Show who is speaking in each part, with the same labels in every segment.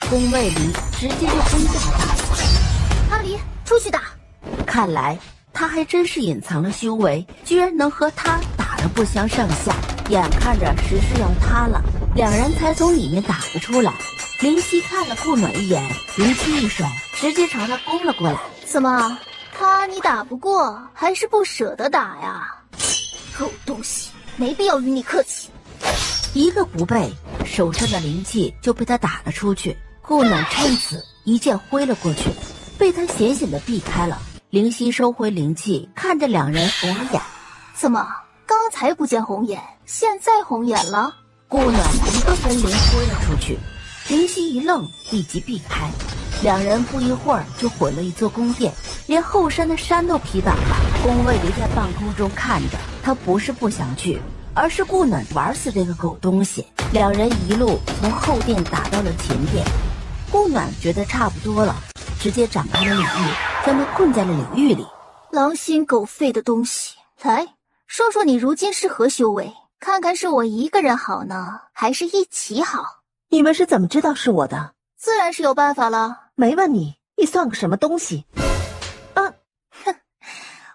Speaker 1: 宫卫离直接就攻向了他。
Speaker 2: 阿离，出去打！
Speaker 1: 看来他还真是隐藏了修为，居然能和他打得不相上下。眼看着时势要塌了，两人才从里面打了出来。灵犀看了顾暖一眼，灵犀一手直接朝他攻了过来。
Speaker 2: 怎么，他你打不过，还是不舍得打呀？狗东西，没必要与你客气。
Speaker 1: 一个不备，手上的灵气就被他打了出去。顾暖趁此一剑挥了过去，被他险险地避开了。灵犀收回灵气，看着两人红了眼。
Speaker 2: 怎么，刚才不见红眼，现在红眼了？
Speaker 1: 顾暖一个分灵挥了出去，灵犀一愣，立即避开。两人不一会儿就毁了一座宫殿，连后山的山都劈倒了。宫卫离在半空中看着，他不是不想去，而是顾暖玩死这个狗东西。两人一路从后殿打到了前殿，顾暖觉得差不多了，直接展开了领域，将他困在了领域里。
Speaker 2: 狼心狗肺的东西，来说说你如今是何修为，看看是我一个人好呢，还是一起好？
Speaker 3: 你们是怎么知道是我的？
Speaker 2: 自然是有办法了。
Speaker 3: 没问你，你算个什么东西？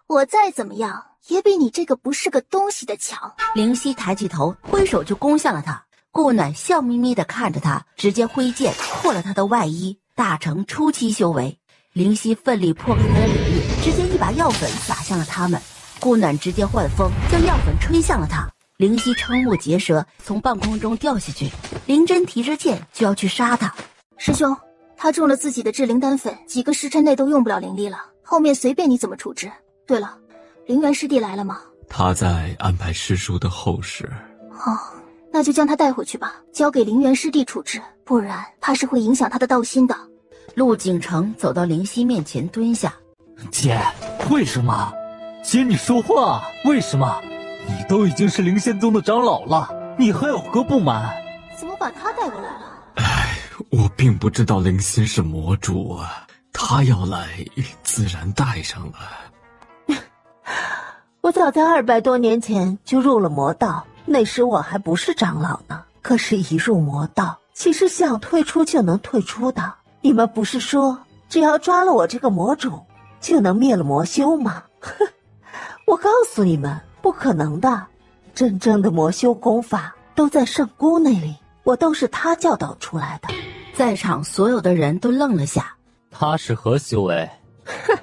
Speaker 2: 我再怎么样也比你这个不是个东西的强。
Speaker 1: 灵犀抬起头，挥手就攻向了他。顾暖笑眯眯地看着他，直接挥剑破了他的外衣。大成初期修为，灵犀奋力破开他的领域，直接一把药粉撒向了他们。顾暖直接换风，将药粉吹向了他。灵犀瞠目结舌，从半空中掉下去。灵真提着剑就要去杀他。
Speaker 2: 师兄，他中了自己的至灵丹粉，几个时辰内都用不了灵力了，后面随便你怎么处置。对了，灵元师弟来了吗？
Speaker 4: 他在安排师叔的后事。
Speaker 2: 哦，那就将他带回去吧，交给灵元师弟处置，不然怕是会影响他的道心的。
Speaker 1: 陆景城走到灵犀面前蹲下。
Speaker 5: 姐，为什么？姐，你说话，为什么？你都已经是灵仙宗的长老了，你还有何不满？
Speaker 2: 怎么把他带过来了？
Speaker 4: 我并不知道灵犀是魔主啊，他要来自然带上了。
Speaker 3: 我早在200多年前就入了魔道，那时我还不是长老呢。可是，一入魔道，其实想退出就能退出的。你们不是说只要抓了我这个魔种，就能灭了魔修吗？我告诉你们，不可能的。真正的魔修功法都在圣姑那里，我都是他教导出来的。
Speaker 1: 在场所有的人都愣了下。
Speaker 5: 他是何修为？
Speaker 3: 哼，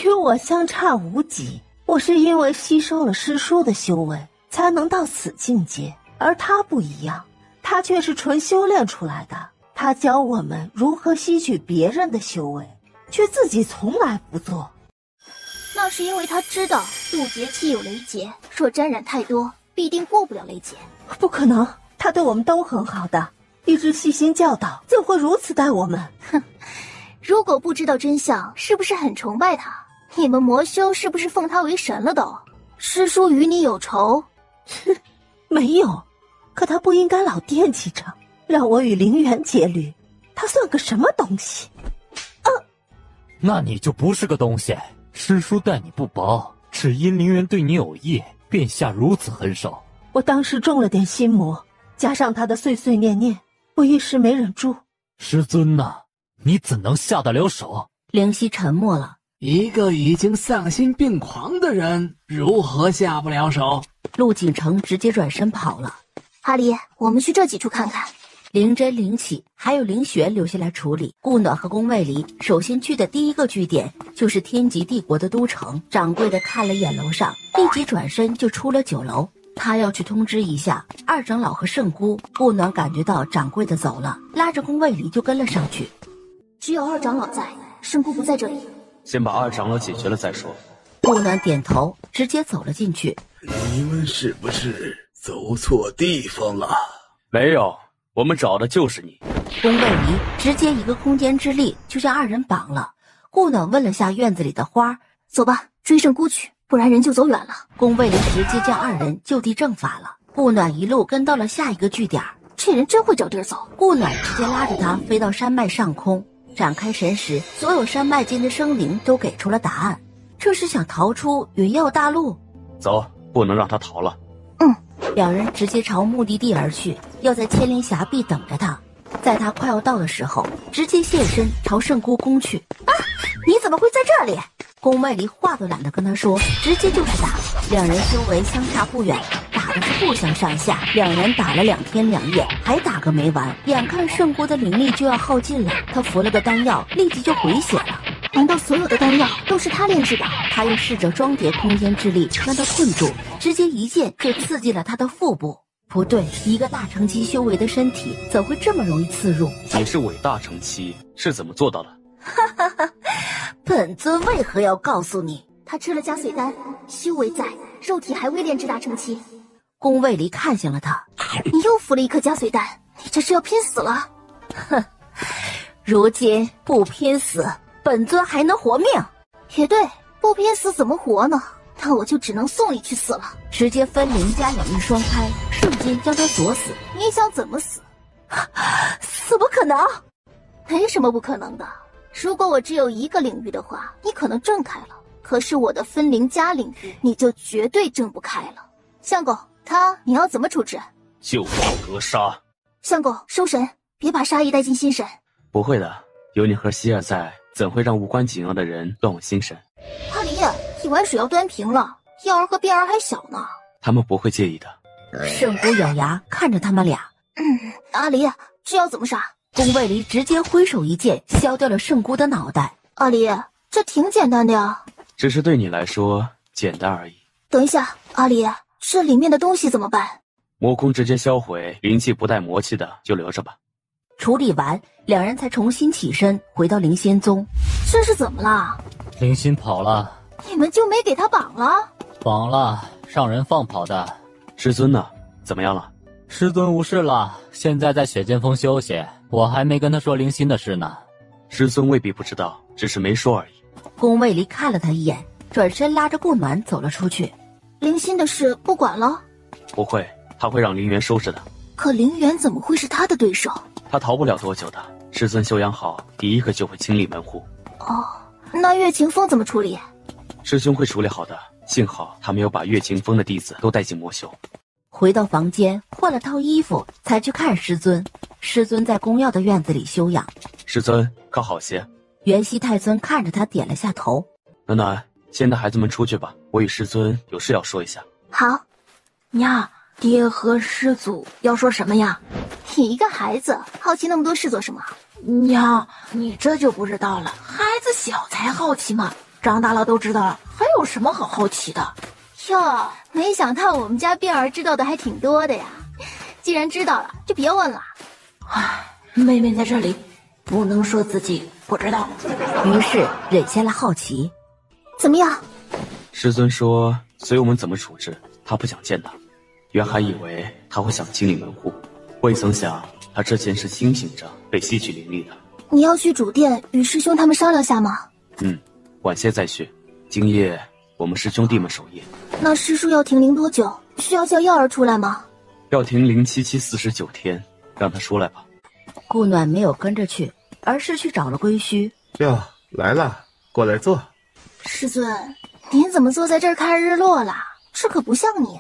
Speaker 3: 与我相差无几。我是因为吸收了师叔的修为，才能到此境界，而他不一样，他却是纯修炼出来的。他教我们如何吸取别人的修为，却自己从来不做。
Speaker 2: 那是因为他知道渡劫期有雷劫，若沾染太多，必定过不了雷劫。
Speaker 3: 不可能，他对我们都很好的，一直细心教导，怎会如此待我们？
Speaker 2: 哼，如果不知道真相，是不是很崇拜他？你们魔修是不是奉他为神了都？师叔与你有仇？
Speaker 3: 哼，没有，可他不应该老惦记着让我与灵元结侣，他算个什么东西？
Speaker 5: 那你就不是个东西。师叔待你不薄，只因灵元对你有意，便下如此狠手。
Speaker 3: 我当时中了点心魔，加上他的碎碎念念，我一时没忍住。
Speaker 5: 师尊呐，你怎能下得了手？
Speaker 1: 灵犀沉默了。
Speaker 6: 一个已经丧心病狂的人，如何下不了手？
Speaker 1: 陆景城直接转身跑了。
Speaker 2: 阿离，我们去这几处看看。
Speaker 1: 灵真、灵启还有灵玄留下来处理。顾暖和宫卫离首先去的第一个据点就是天极帝国的都城。掌柜的看了一眼楼上，立即转身就出了酒楼。他要去通知一下二长老和圣姑。顾暖感觉到掌柜的走了，拉着宫卫离就跟了上去。
Speaker 2: 只有二长老在，圣姑不在这里。
Speaker 7: 先把二长老解决了再说。
Speaker 1: 顾暖点头，直接走了进去。
Speaker 8: 你们是不是走错地方了？
Speaker 7: 没有，我们找的就是你。
Speaker 1: 宫卫离直接一个空间之力就将二人绑了。顾暖问了下院子里的花，
Speaker 2: 走吧，追圣姑去，不然人就走远了。
Speaker 1: 宫卫离直接将二人就地正法了。顾暖一路跟到了下一个据点。
Speaker 2: 这人真会找地儿走。
Speaker 1: 顾暖直接拉着他飞到山脉上空，展开神识，所有山脉间的生灵都给出了答案。这是想逃出云耀大陆？
Speaker 7: 走，不能让他逃了。
Speaker 1: 两人直接朝目的地而去，要在千灵峡壁等着他。在他快要到的时候，直接现身朝圣姑攻去。啊！你怎么会在这里？宫卫离话都懒得跟他说，直接就是打。两人修为相差不远，打的是不相上下。两人打了2天2夜，还打个没完。眼看圣姑的灵力就要耗尽了，他服了个丹药，立即就回血了。
Speaker 2: 难道所有的丹药都是他炼制的？
Speaker 1: 他又试着装叠空间之力将他困住，直接一剑就刺进了他的腹部。不对，一个大乘期修为的身体怎会这么容易刺入？
Speaker 7: 你是伪大乘期，是怎么做到的？
Speaker 1: 哈哈哈，本尊为何要告诉你？
Speaker 2: 他吃了加髓丹，修为在，肉体还未炼至大乘期。
Speaker 1: 宫卫离看向了他，
Speaker 2: 你又服了一颗加髓丹，你这是要拼死了？
Speaker 1: 哼，如今不拼死，本尊还能活命？
Speaker 2: 也对，不拼死怎么活呢？那我就只能送你去死了。
Speaker 1: 直接分灵加领域双开，瞬间将他锁死。
Speaker 2: 你想怎么死？
Speaker 1: 怎么可能？
Speaker 2: 没什么不可能的。如果我只有一个领域的话，你可能挣开了。可是我的分灵加领域，你就绝对挣不开了。相公，他你要怎么处置？
Speaker 7: 就地格杀。
Speaker 2: 相公，收神，别把杀意带进心神。
Speaker 7: 不会的，有你和希尔在，怎会让无关紧要的人乱我心神？
Speaker 2: 阿离，一碗水要端平了，耀儿和碧儿还小呢。
Speaker 7: 他们不会介意的。
Speaker 1: 圣姑咬牙看着他们俩。
Speaker 2: 阿离，这要怎么杀？
Speaker 1: 宫卫离直接挥手一剑，削掉了圣姑的脑袋。
Speaker 2: 阿离，这挺简单的呀。
Speaker 7: 只是对你来说简单而已。
Speaker 2: 等一下，阿离，这里面的东西怎么办？
Speaker 7: 魔宫直接销毁，灵气不带魔气的就留着吧。
Speaker 1: 处理完，两人才重新起身回到灵仙宗。
Speaker 2: 这是怎么了？
Speaker 5: 灵心跑了。
Speaker 2: 你们就没给他绑了？
Speaker 5: 绑了，让人放跑的。
Speaker 7: 师尊呢？怎么样了？
Speaker 5: 师尊无事了，现在在雪剑峰休息。我还没跟他说灵心的事呢。
Speaker 7: 师尊未必不知道，只是没说而已。
Speaker 1: 宫卫离看了他一眼，转身拉着顾暖走了出去。
Speaker 2: 灵心的事不管了？
Speaker 7: 不会，他会让灵元收拾的。
Speaker 2: 可灵元怎么会是他的对手？
Speaker 7: 他逃不了多久的。师尊修养好，第一个就会清理门户。
Speaker 2: 哦，那岳晴风怎么处理？
Speaker 7: 师兄会处理好的。幸好他没有把岳晴风的弟子都带进魔修。
Speaker 1: 回到房间，换了套衣服，才去看师尊。师尊在宫药的院子里休养。
Speaker 7: 师尊，可好些？
Speaker 1: 元熙太尊看着他点了下头。
Speaker 7: 暖暖，先带孩子们出去吧，我与师尊有事要说一下。
Speaker 2: 好。
Speaker 9: 娘，爹和师祖要说什么呀？
Speaker 2: 你一个孩子，好奇那么多事做什么？
Speaker 9: 娘，你这就不知道了，孩子小才好奇嘛，长大了都知道了，还有什么好好奇的？
Speaker 2: 哟，没想到我们家碧儿知道的还挺多的呀。既然知道了，就别问了。
Speaker 9: 唉，妹妹在这里，不能说自己不知道。
Speaker 1: 于是忍下了好奇。
Speaker 2: 怎么样？
Speaker 7: 师尊说随我们怎么处置，他不想见他。原还以为他会想清理门户，未曾想他之前是清醒着被吸取灵力的。
Speaker 2: 你要去主殿与师兄他们商量下吗？
Speaker 7: 晚些再去。今夜我们是兄弟们守夜。
Speaker 2: 那师叔要停灵多久？需要叫耀儿出来吗？
Speaker 7: 要停灵749天，让他出来吧。
Speaker 1: 顾暖没有跟着去，而是去找了归墟。
Speaker 8: 哟，来了，过来坐。
Speaker 2: 师尊，您怎么坐在这儿看日落了？这可不像你。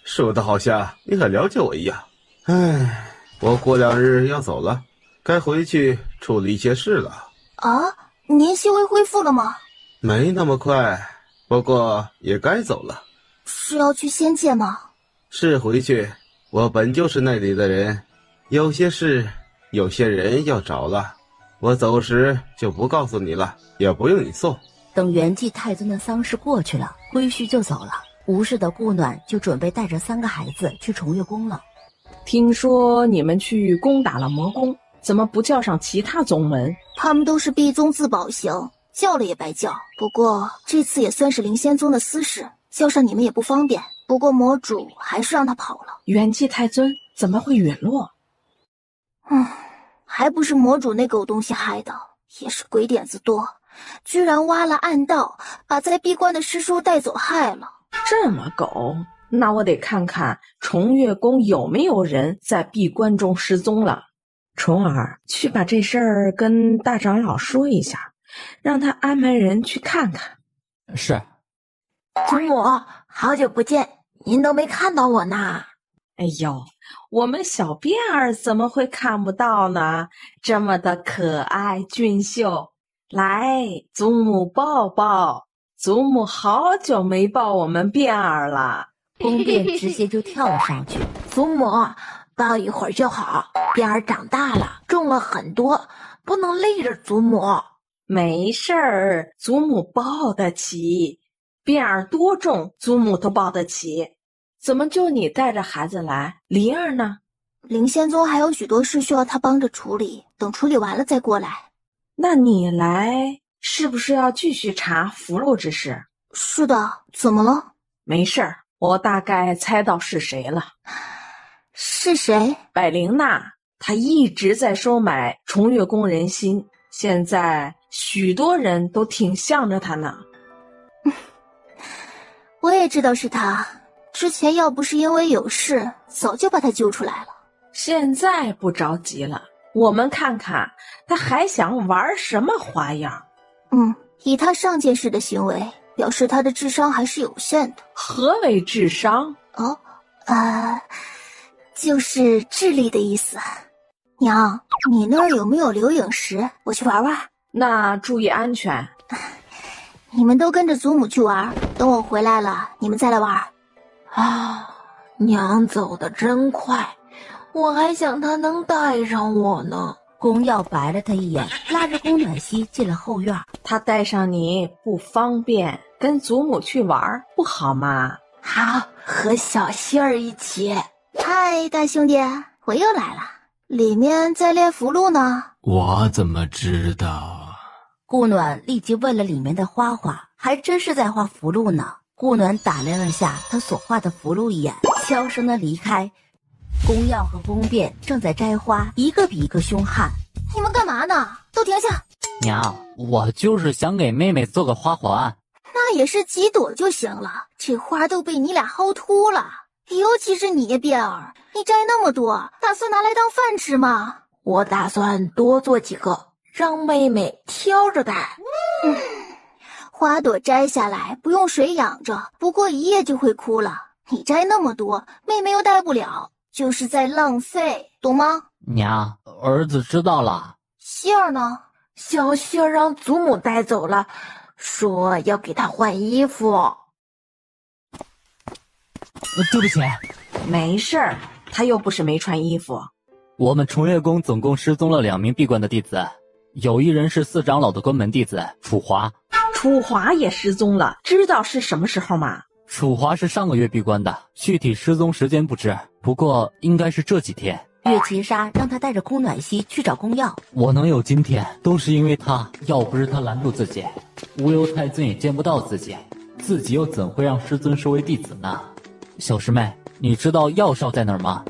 Speaker 8: 说的好像你很了解我一样。唉，我过2日要走了，该回去处理一些事了。
Speaker 2: 啊，您修为恢复了吗？
Speaker 8: 没那么快，不过也该走了。
Speaker 2: 是要去仙界吗？
Speaker 8: 是回去，我本就是那里的人，有些事，有些人要找了。我走时就不告诉你了，也不用你送。
Speaker 1: 等元济太尊的丧事过去了，归墟就走了。无事的顾暖就准备带着3个孩子去重月宫了。
Speaker 10: 听说你们去攻打了魔宫，怎么不叫上其他宗门？
Speaker 2: 他们都是闭宗自保型，叫了也白叫。不过这次也算是灵仙宗的私事，叫上你们也不方便。不过魔主还是让他跑了。
Speaker 10: 元济太尊怎么会陨落？
Speaker 2: 还不是魔主那狗东西害的，也是鬼点子多，居然挖了暗道，把在闭关的师叔带走害了。
Speaker 10: 这么狗，那我得看看重月宫有没有人在闭关中失踪了。虫儿，去把这事儿跟大长老说一下，让他安排人去看看。
Speaker 5: 是。
Speaker 9: 祖母，好久不见，您都没看到我呢。
Speaker 10: 哎呦，我们小辫儿怎么会看不到呢？这么的可爱俊秀，来，祖母抱抱。祖母好久没抱我们辫儿了。
Speaker 1: 宫变直接就跳了上去。
Speaker 9: 祖母，抱一会儿就好。辫儿长大了，重了很多，不能累着祖母。
Speaker 10: 没事儿，祖母抱得起。辫儿多重，祖母都抱得起。怎么就你带着孩子来？灵儿呢？
Speaker 2: 灵仙宗还有许多事需要他帮着处理，等处理完了再过来。
Speaker 10: 那你来是不是要继续查符箓之事？
Speaker 2: 是的，怎么了？
Speaker 10: 没事儿，我大概猜到是谁了。
Speaker 2: 是谁？
Speaker 10: 百灵娜，她一直在收买重月宫人心，现在许多人都挺向着她呢。
Speaker 2: 我也知道是他，之前要不是因为有事，早就把他救出来了。
Speaker 10: 现在不着急了，我们看看他还想玩什么花样。
Speaker 2: 以他上件事的行为，表示他的智商还是有限的。
Speaker 10: 何为智商？
Speaker 2: 就是智力的意思。娘，你那儿有没有留影石？我去玩玩。
Speaker 10: 那注意安全。
Speaker 2: 你们都跟着祖母去玩，等我回来了，你们再来玩。
Speaker 9: 娘走得真快，我还想她能带上我呢。
Speaker 1: 宫耀白了他一眼，拉着宫暖曦进了后院。
Speaker 10: 他带上你不方便，跟祖母去玩不好吗？
Speaker 9: 好，和小希儿一起。
Speaker 2: 嗨，大兄弟，我又来了。里面在练符箓呢。
Speaker 4: 我怎么知道？
Speaker 1: 顾暖立即问了里面的花花，还真是在画符箓呢。顾暖打量了下他所画的符箓一眼，悄声的离开。宫耀和宫变正在摘花，一个比一个凶悍。
Speaker 2: 你们干嘛呢？都停下！
Speaker 5: 娘，我就是想给妹妹做个花环。
Speaker 2: 那也是几朵就行了，这花都被你俩薅秃了。尤其是你辫儿，你摘那么多，打算拿来当饭吃吗？
Speaker 9: 我打算多做几个，让妹妹挑着戴。
Speaker 2: 花朵摘下来不用水养着，不过一夜就会枯了。你摘那么多，妹妹又戴不了，就是在浪费，懂吗？
Speaker 5: 娘，儿子知道了。
Speaker 2: 希儿呢？
Speaker 9: 小希儿让祖母带走了，说要给她换衣服。
Speaker 5: 对不起。
Speaker 10: 没事儿，他又不是没穿衣服。
Speaker 5: 我们重月宫总共失踪了2名闭关的弟子，有一人是4长老的关门弟子楚华。
Speaker 10: 楚华也失踪了，知道是什么时候吗？
Speaker 5: 楚华是上个月闭关的，具体失踪时间不知，不过应该是这几天。
Speaker 1: 月琴纱让他带着宫暖曦去找宫耀。
Speaker 5: 我能有今天，都是因为他，要不是他拦住自己，无忧太尊也见不到自己，自己又怎会让师尊收为弟子呢？小师妹，你知道药少在哪儿吗？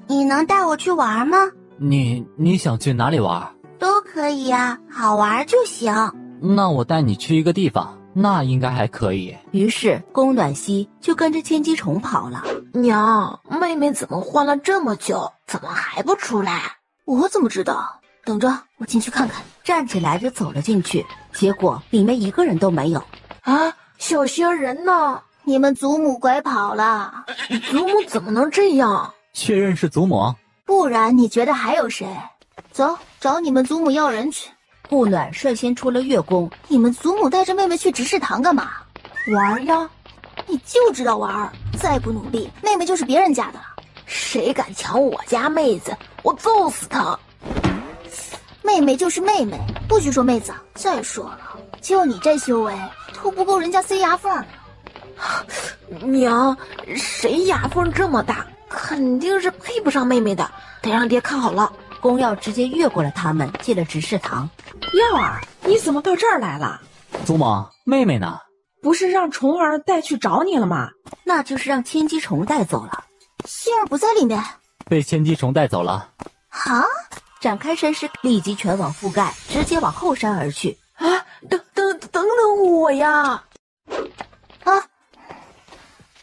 Speaker 1: 你能带我去玩吗？
Speaker 5: 你想去哪里玩？
Speaker 1: 都可以呀，好玩就行。
Speaker 5: 那我带你去一个地方，那应该还可以。
Speaker 1: 于是宫暖曦就跟着千机虫跑了。
Speaker 9: 娘，妹妹怎么换了这么久，怎么还不出来？
Speaker 2: 我怎么知道？等着，我进去看看。
Speaker 1: 站起来就走了进去，结果里面一个人都没有。
Speaker 9: 小希儿人呢？
Speaker 2: 你们祖母拐跑了。
Speaker 9: 祖母怎么能这样？
Speaker 5: 确认是祖母？
Speaker 2: 不然你觉得还有谁？走，找你们祖母要人去。
Speaker 1: 顾暖率先出了月宫。
Speaker 2: 你们祖母带着妹妹去执事堂干嘛？
Speaker 9: 玩呀！
Speaker 2: 你就知道玩，再不努力，妹妹就是别人家的了。
Speaker 9: 谁敢抢我家妹子，我揍死他！
Speaker 2: 妹妹就是妹妹，不许说妹子。再说了，就你这修为，都不够人家塞牙缝。
Speaker 9: 娘，谁牙缝这么大？肯定是配不上妹妹的，得让爹看好了。
Speaker 1: 宫耀直接越过了他们，进了执事堂。
Speaker 10: 耀儿，你怎么到这儿来了？
Speaker 5: 祖母，妹妹呢？
Speaker 10: 不是让虫儿带去找你了吗？
Speaker 1: 那就是让千机虫带走了。
Speaker 2: 希儿不在里面，
Speaker 5: 被千机虫带走了。
Speaker 1: 展开身势，立即全网覆盖，直接往后山而去。
Speaker 9: 等我呀！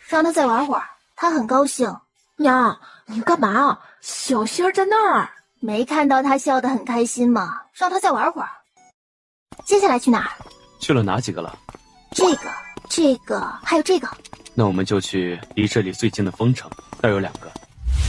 Speaker 2: 让他再玩会儿，他很高兴。
Speaker 9: 娘，你干嘛？小希儿在那儿，
Speaker 2: 没看到他笑得很开心吗？让他再玩会儿。接下来去哪儿？
Speaker 7: 去了哪几个了？
Speaker 2: 这个，还有这个。
Speaker 7: 那我们就去离这里最近的丰城，那儿有2个。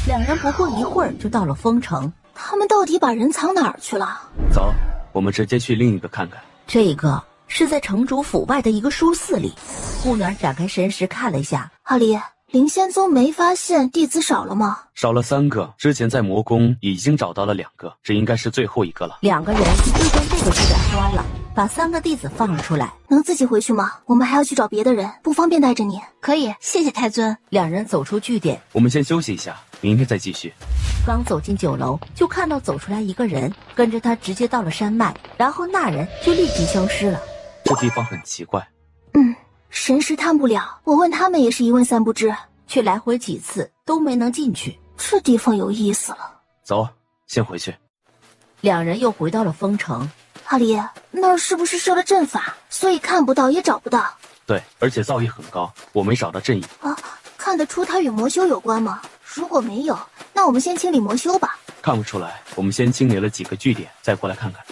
Speaker 1: 两人不过一会儿就到了丰城。
Speaker 2: 他们到底把人藏哪儿去了？
Speaker 7: 走，我们直接去另一个看看。
Speaker 1: 这个是在城主府外的一个书肆里。顾暖展开神识看了一下，
Speaker 2: 阿离，灵仙宗没发现弟子少了吗？
Speaker 7: 少了3个，之前在魔宫已经找到了2个，这应该是最后一个了。
Speaker 1: 2个人就将这个据点关了，把3个弟子放了出来。
Speaker 2: 能自己回去吗？我们还要去找别的人，不方便带着你。
Speaker 9: 可以，谢谢太尊。
Speaker 1: 2人走出据点，
Speaker 7: 我们先休息一下，明天再继续。
Speaker 1: 刚走进酒楼，就看到走出来一个人，跟着他直接到了山脉，然后那人就立即消失了。
Speaker 7: 这地方很奇怪。
Speaker 2: 神识探不了，我问他们也是一问三不知，
Speaker 1: 却来回几次都没能进去。
Speaker 2: 这地方有意思了。
Speaker 7: 走，先回去。
Speaker 1: 2人又回到了丰城。
Speaker 2: 阿离，那儿是不是设了阵法，所以看不到也找不到？
Speaker 7: 对，而且噪音很高，我没找到阵影。
Speaker 2: 看得出它与魔修有关吗？如果没有，那我们先清理魔修吧。
Speaker 7: 看不出来，我们先清理了几个据点，再过来看看。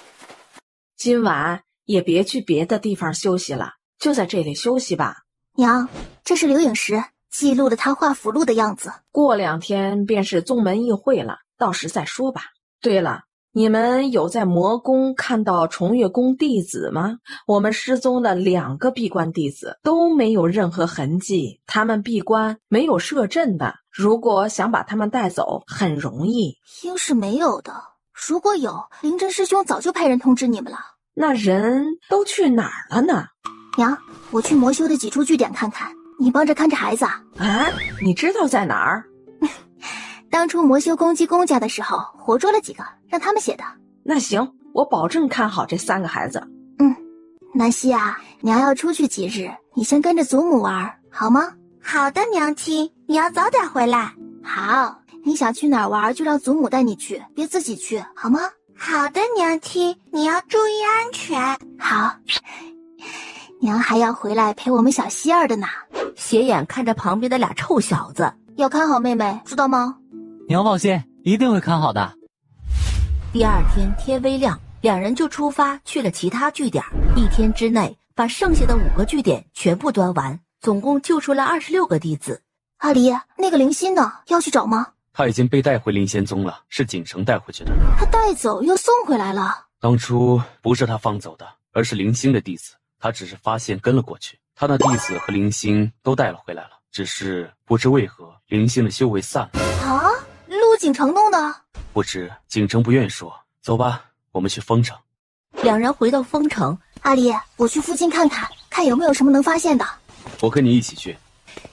Speaker 10: 今晚也别去别的地方休息了，就在这里休息吧。
Speaker 2: 娘，这是留影石，记录了他画符箓的样子。
Speaker 10: 过2天便是宗门议会了，到时再说吧。对了，你们有在魔宫看到重月宫弟子吗？我们失踪的2个闭关弟子都没有任何痕迹，他们闭关没有设阵的，如果想把他们带走很容易。
Speaker 2: 应是没有的，如果有，灵真师兄早就派人通知你们了。
Speaker 10: 那人都去哪儿了呢？
Speaker 2: 娘，我去魔修的几处据点看看，你帮着看着孩子啊。
Speaker 10: 你知道在哪儿？
Speaker 2: 当初魔修攻击公家的时候，活捉了几个，让他们写的。
Speaker 10: 那行，我保证看好这3个孩子。
Speaker 2: 南希啊，娘要出去几日，你先跟着祖母玩，好吗？
Speaker 9: 好的，娘亲，你要早点回来。
Speaker 2: 好，你想去哪儿玩就让祖母带你去，别自己去，好吗？
Speaker 9: 好的，娘亲，你要注意安全。
Speaker 2: 好，娘还要回来陪我们小希儿的呢。
Speaker 1: 斜眼看着旁边的俩臭小子，
Speaker 2: 要看好妹妹，知道吗？
Speaker 5: 娘放心，一定会看好的。
Speaker 1: 第二天天微亮，2人就出发去了其他据点。1天之内把剩下的5个据点全部端完，总共救出了26个弟子。
Speaker 2: 阿离，那个灵心呢？要去找吗？
Speaker 7: 他已经被带回灵仙宗了，是锦城带回去的。
Speaker 2: 他带走又送回来了。
Speaker 7: 当初不是他放走的，而是灵星的弟子，他只是发现跟了过去。他的弟子和灵星都带了回来了，只是不知为何灵星的修为散了。
Speaker 2: 啊，陆锦城弄的？
Speaker 7: 不知锦城不愿意说。走吧，我们去丰城。
Speaker 1: 2人回到丰城。
Speaker 2: 阿离，我去附近看看，看有没有什么能发现的。
Speaker 7: 我跟你一起去。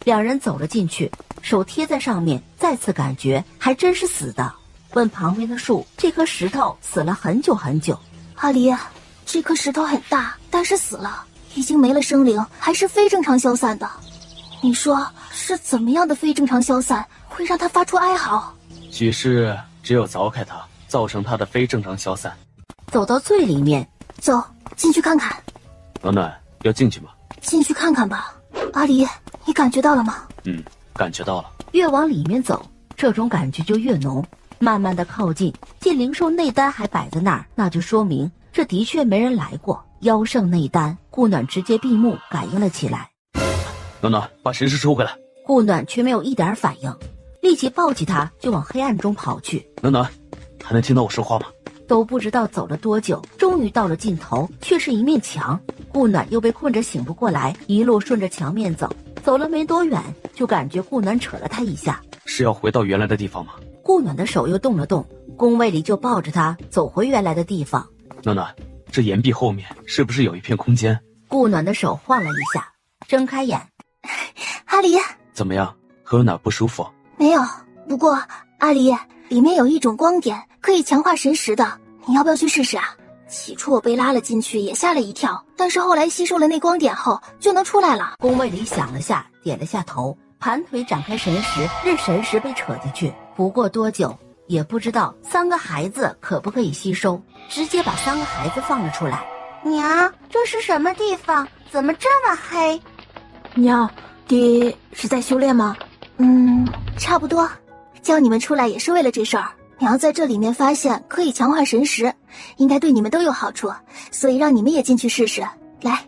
Speaker 1: 2人走了进去，手贴在上面，再次感觉还真是死的。问旁边的树，这颗石头死了很久很久。
Speaker 2: 阿离，这颗石头很大，但是死了，已经没了生灵，还是非正常消散的。你说是怎么样的非正常消散会让它发出哀嚎？
Speaker 7: 许是只有凿开它，造成它的非正常消散。
Speaker 1: 走到最里面，
Speaker 2: 走进去看看。
Speaker 7: 暖暖，要进去吗？
Speaker 2: 进去看看吧。阿离，你感觉到了吗？
Speaker 7: 感觉到了。
Speaker 1: 越往里面走，这种感觉就越浓。慢慢的靠近，见灵兽内丹还摆在那儿，那就说明这的确没人来过。妖圣内丹，顾暖直接闭目感应了起来。
Speaker 7: 暖暖，把神识收回来。
Speaker 1: 顾暖却没有一点反应，立即抱起他就往黑暗中跑去。
Speaker 7: 暖暖，还能听到我说话吗？
Speaker 1: 都不知道走了多久，终于到了尽头，却是一面墙。顾暖又被困着醒不过来，一路顺着墙面走，走了没多远，就感觉顾暖扯了他一下。
Speaker 7: 是要回到原来的地方吗？
Speaker 1: 顾暖的手又动了动，宫卫里就抱着他走回原来的地方。
Speaker 7: 暖暖，这岩壁后面是不是有一片空间？
Speaker 1: 顾暖的手晃了一下，睁开眼。
Speaker 2: 阿离，
Speaker 7: 怎么样？还有哪不舒服？
Speaker 2: 没有，不过阿离，里面有一种光点可以强化神识的，你要不要去试试啊？起初我被拉了进去也吓了一跳，但是后来吸收了那光点后就能出来了。
Speaker 1: 宫卫里想了下，点了下头，盘腿展开神识，任神识被扯进去。不过多久也不知道3个孩子可不可以吸收，直接把3个孩子放了出来。
Speaker 9: 娘，这是什么地方？怎么这么黑？
Speaker 2: 娘，爹是在修炼吗？差不多。叫你们出来也是为了这事儿。娘在这里面发现可以强化神识，应该对你们都有好处，所以让你们也进去试试。来，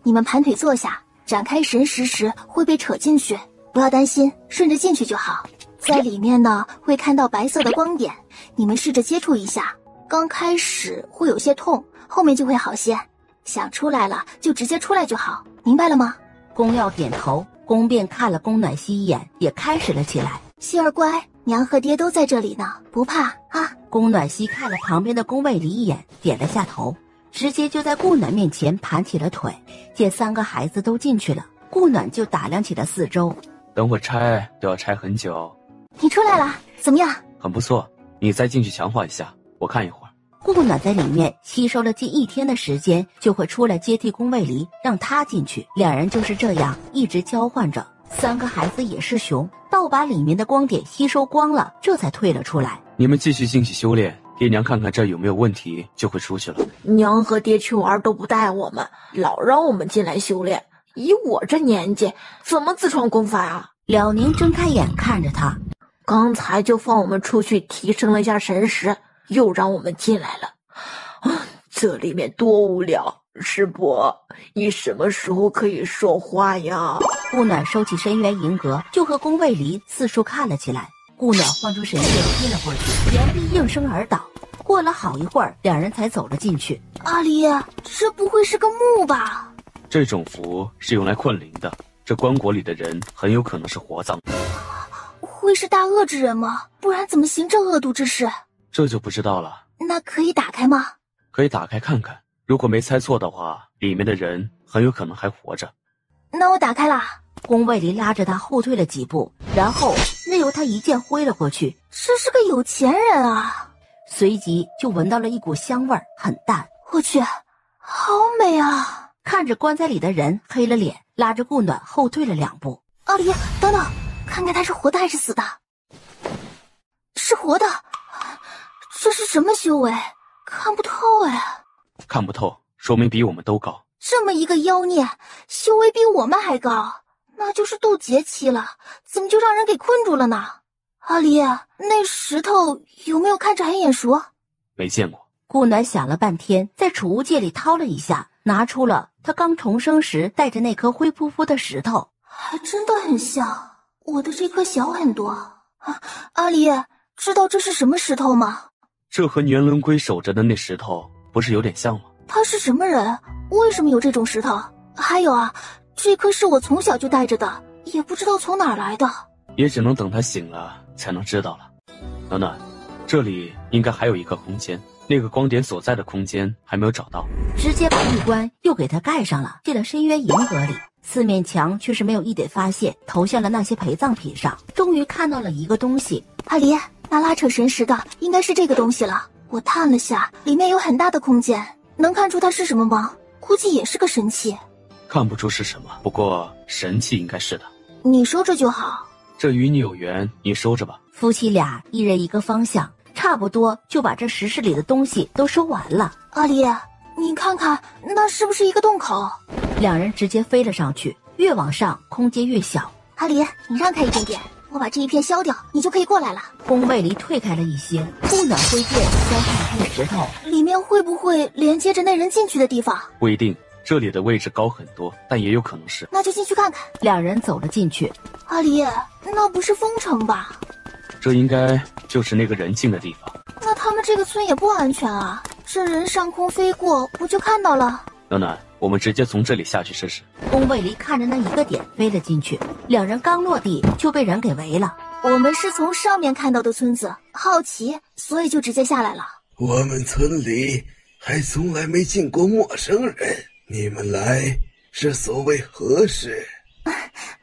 Speaker 2: 你们盘腿坐下，展开神识时会被扯进去，不要担心，顺着进去就好。在里面呢会看到白色的光点，你们试着接触一下，刚开始会有些痛，后面就会好些。想出来了就直接出来就好，明白了吗？
Speaker 1: 宫耀点头，宫便看了宫暖曦一眼，也开始了起来。
Speaker 2: 希儿乖，娘和爹都在这里呢，不怕啊。
Speaker 1: 宫暖曦看了旁边的宫卫离一眼，点了下头，直接就在顾暖面前盘起了腿。见3个孩子都进去了，顾暖就打量起了四周。
Speaker 7: 等会拆都要拆很久。
Speaker 2: 你出来了，怎么样？
Speaker 7: 很不错，你再进去强化一下，我看一会儿。
Speaker 1: 顾暖在里面吸收了近1天的时间，就会出来接替宫卫离，让他进去。两人就是这样一直交换着。3个孩子也是熊，倒把里面的光点吸收光了，这才退了出来。
Speaker 7: 你们继续进去修炼，爹娘看看这有没有问题，就会出去了。
Speaker 9: 娘和爹去玩都不带我们，老让我们进来修炼。以我这年纪，怎么自创功法啊？
Speaker 1: 了宁睁开眼看着他，
Speaker 9: 刚才就放我们出去提升了一下神识，又让我们进来了。这里面多无聊！师伯，你什么时候可以说话呀？
Speaker 1: 顾暖收起深渊银阁，就和宫卫离四处看了起来。顾暖唤出神剑踢了过去，岩壁应声而倒。过了好一会儿，两人才走了进去。
Speaker 2: 阿离，这不会是个墓吧？
Speaker 7: 这种符是用来困灵的，这棺椁里的人很有可能是活葬。
Speaker 2: 会是大恶之人吗？不然怎么行这恶毒之事？
Speaker 7: 这就不知道了。
Speaker 2: 那可以打开吗？
Speaker 7: 可以打开看看，如果没猜错的话，里面的人很有可能还活着。
Speaker 2: 那我打开了。
Speaker 1: 宫卫离拉着他后退了几步，然后任由他一剑挥了过去。
Speaker 2: 这是个有钱人啊！
Speaker 1: 随即就闻到了一股香味儿，很淡。
Speaker 2: 我去，好美啊！
Speaker 1: 看着棺材里的人，黑了脸，拉着顾暖后退了2步。
Speaker 2: 阿离，等等，看看他是活的还是死的？是活的。这是什么修为？看不透哎。
Speaker 7: 看不透，说明比我们都高。
Speaker 2: 这么一个妖孽，修为比我们还高，那就是渡劫期了，怎么就让人给困住了呢？阿离，那石头有没有看着很眼熟？
Speaker 7: 没见过。
Speaker 1: 顾暖想了半天，在储物戒里掏了一下，拿出了他刚重生时带着那颗灰扑扑的石头。
Speaker 2: 还真的很像，我的这颗小很多。阿离，知道这是什么石头吗？
Speaker 7: 这和年轮龟守着的那石头不是有点像吗？
Speaker 2: 他是什么人？为什么有这种石头？还有啊，这颗是我从小就带着的，也不知道从哪儿来的。
Speaker 7: 也只能等他醒了才能知道了。暖暖，这里应该还有一个空间，那个光点所在的空间还没有找到。
Speaker 1: 直接把玉棺又给他盖上了，进了深渊银阁里。四面墙却是没有一点发现，投向了那些陪葬品上。终于看到了一个东西。
Speaker 2: 阿离，那拉扯神识的应该是这个东西了。我探了下，里面有很大的空间，能看出它是什么吗？估计也是个神器。
Speaker 7: 看不出是什么，不过神器应该是的。
Speaker 2: 你收着就好。
Speaker 7: 这与你有缘，你收着吧。
Speaker 1: 夫妻俩一人一个方向，差不多就把这石室里的东西都收完了。
Speaker 2: 阿离，你看看那是不是一个洞口？
Speaker 1: 两人直接飞了上去，越往上空间越小。
Speaker 2: 阿离，你让开一点点，我把这一片削掉，你就可以过来了。
Speaker 1: 宫卫离退开了一些，顾暖挥剑削下一片石头，
Speaker 2: 里面会不会连接着那人进去的地方？
Speaker 7: 不一定，这里的位置高很多，但也有可能是。
Speaker 2: 那就进去看看。
Speaker 1: 两人走了进去。
Speaker 2: 阿离，那不是封城吧？
Speaker 7: 这应该就是那个人进的地方。
Speaker 2: 那他们这个村也不安全啊，这人上空飞过，不就看到了？
Speaker 7: 暖暖，我们直接从这里下去试试。
Speaker 1: 宫卫离看着那一个点飞了进去，两人刚落地就被人给围了。
Speaker 2: 我们是从上面看到的村子，好奇，所以就直接下来了。
Speaker 11: 我们村里还从来没进过陌生人，你们来是所谓何事？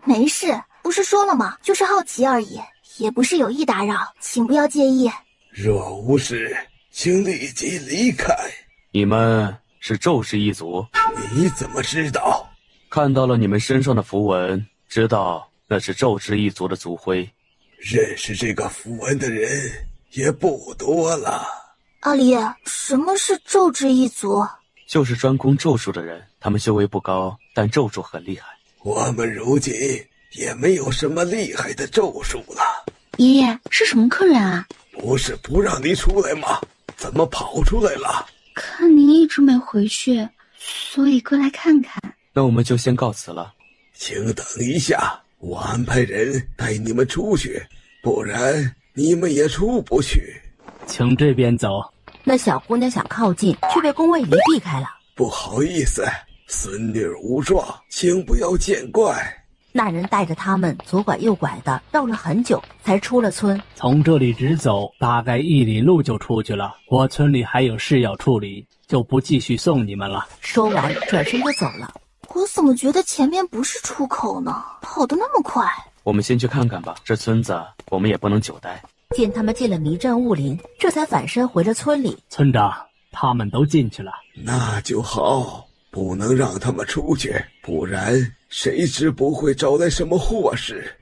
Speaker 2: 没事，不是说了吗？就是好奇而已，也不是有意打扰，请不要介意。
Speaker 11: 若无事，请立即离开。
Speaker 7: 你们是咒氏一族？
Speaker 11: 你怎么知道？
Speaker 7: 看到了你们身上的符文，知道那是咒氏一族的族徽。
Speaker 11: 认识这个符文的人也不多了。
Speaker 2: 阿离，什么是咒之一族？
Speaker 7: 就是专攻咒术的人，他们修为不高，但咒术很厉害。
Speaker 11: 我们如今也没有什么厉害的咒术了。
Speaker 12: 爷爷，是什么客人啊？
Speaker 11: 不是不让你出来吗？怎么跑出来了？
Speaker 12: 看您一直没回去，所以过来看看。
Speaker 7: 那我们就先告辞了。
Speaker 11: 请等一下，我安排人带你们出去，不然你们也出不去。
Speaker 6: 请这边走。
Speaker 1: 那小姑娘想靠近，却被宫卫离避开了。
Speaker 11: 不好意思，孙女无状，请不要见怪。
Speaker 1: 那人带着他们左拐右拐的，绕了很久才出了村。
Speaker 6: 从这里直走，大概1里路就出去了。我村里还有事要处理，就不继续送你们了。
Speaker 1: 说完，转身就走了。
Speaker 2: 我怎么觉得前面不是出口呢？跑得那么快。
Speaker 7: 我们先去看看吧，这村子我们也不能久待。
Speaker 1: 见他们进了迷阵雾林，这才反身回了村里。
Speaker 6: 村长，他们都进去了。
Speaker 11: 那就好，不能让他们出去，不然谁知不会招来什么祸事。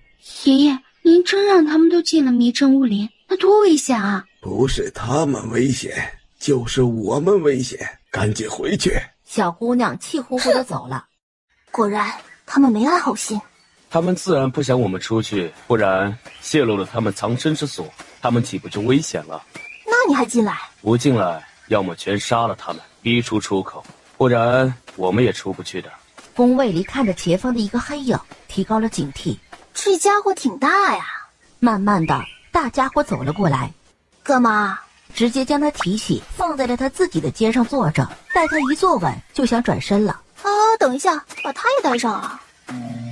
Speaker 12: 爷爷，您真让他们都进了迷阵雾林，那多危险啊！
Speaker 11: 不是他们危险，就是我们危险，赶紧回去。
Speaker 1: 小姑娘气呼呼地走了。
Speaker 2: 果然，他们没安好心。
Speaker 7: 他们自然不想我们出去，不然泄露了他们藏身之所，他们岂不就危险了？
Speaker 2: 那你还进来？
Speaker 7: 不进来，要么全杀了他们，逼出出口，不然我们也出不去的。
Speaker 1: 宫卫离看着前方的一个黑影，提高了警惕。
Speaker 2: 这家伙挺大呀。
Speaker 1: 慢慢的，大家伙走了过来。
Speaker 2: 干嘛？
Speaker 1: 直接将他提起，放在了他自己的肩上坐着。待他一坐稳，就想转身了。
Speaker 2: 等一下，把他也带上啊。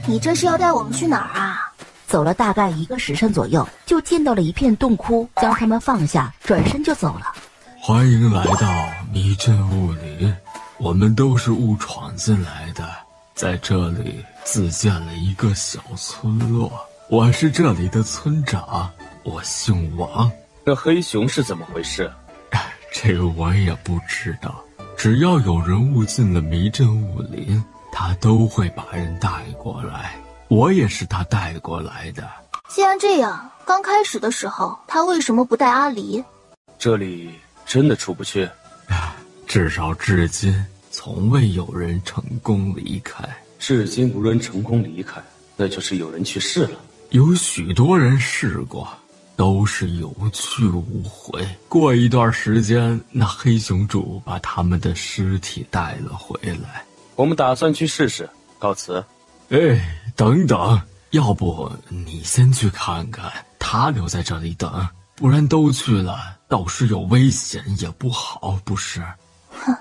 Speaker 2: 你这是要带我们去哪儿啊？
Speaker 1: 走了大概1个时辰左右，就见到了一片洞窟，将他们放下，转身就走了。
Speaker 4: 欢迎来到迷阵雾林，我们都是误闯进来的，在这里自建了一个小村落。我是这里的村长，我姓王。
Speaker 7: 这黑熊是怎么回事？
Speaker 4: 这个我也不知道，只要有人误进了迷阵雾林，他都会把人带过来，我也是他带过来的。
Speaker 2: 既然这样，刚开始的时候他为什么不带阿离？
Speaker 7: 这里真的出不去？
Speaker 4: 至少至今从未有人成功离开。
Speaker 7: 至今无人成功离开，那就是有人去试了。
Speaker 4: 有许多人试过，都是有去无回。过一段时间，那黑熊主把他们的尸体带了回来。
Speaker 7: 我们打算去试试，告辞。
Speaker 4: 等等，要不你先去看看，他留在这里等，不然都去了，倒是有危险也不好，不是？
Speaker 2: 哼，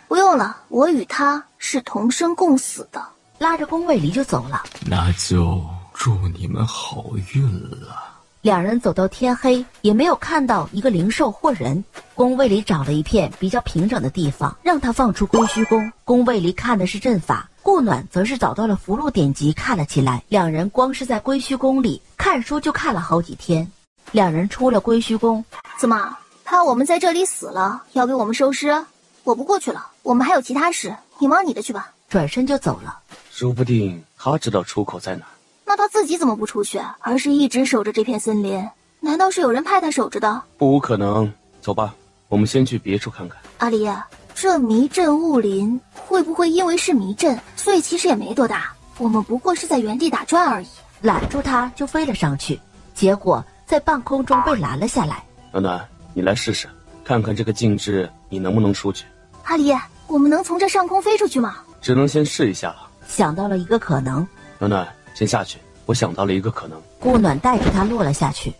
Speaker 2: 不用了，我与他是同生共死的。
Speaker 1: 拉着宫卫离就走了。
Speaker 4: 那就祝你们好运了。
Speaker 1: 两人走到天黑，也没有看到一个灵兽或人。宫卫离找了一片比较平整的地方，让他放出归虚宫。宫卫离看的是阵法，顾暖则是找到了符箓典籍看了起来。两人光是在归虚宫里看书就看了好几天。两人出了归虚宫。
Speaker 2: 怎么，怕我们在这里死了，要给我们收尸？我不过去了，我们还有其他事，你忙你的去吧。
Speaker 1: 转身就走了。
Speaker 7: 说不定他知道出口在哪。
Speaker 2: 那他自己怎么不出去，而是一直守着这片森林？难道是有人派他守着的？
Speaker 7: 不无可能。走吧，我们先去别处看看。
Speaker 2: 阿离，这迷阵雾林会不会因为是迷阵，所以其实也没多大？我们不过是在原地打转而已。
Speaker 1: 揽住他就飞了上去，结果在半空中被拦了下来。
Speaker 7: 暖暖，你来试试，看看这个禁制你能不能出去。
Speaker 2: 阿离，我们能从这上空飞出去吗？
Speaker 7: 只能先试一下了。
Speaker 1: 想到了一个可能。
Speaker 7: 暖暖，先下去，我想到了一个可能。
Speaker 1: 顾暖带着他落了下去。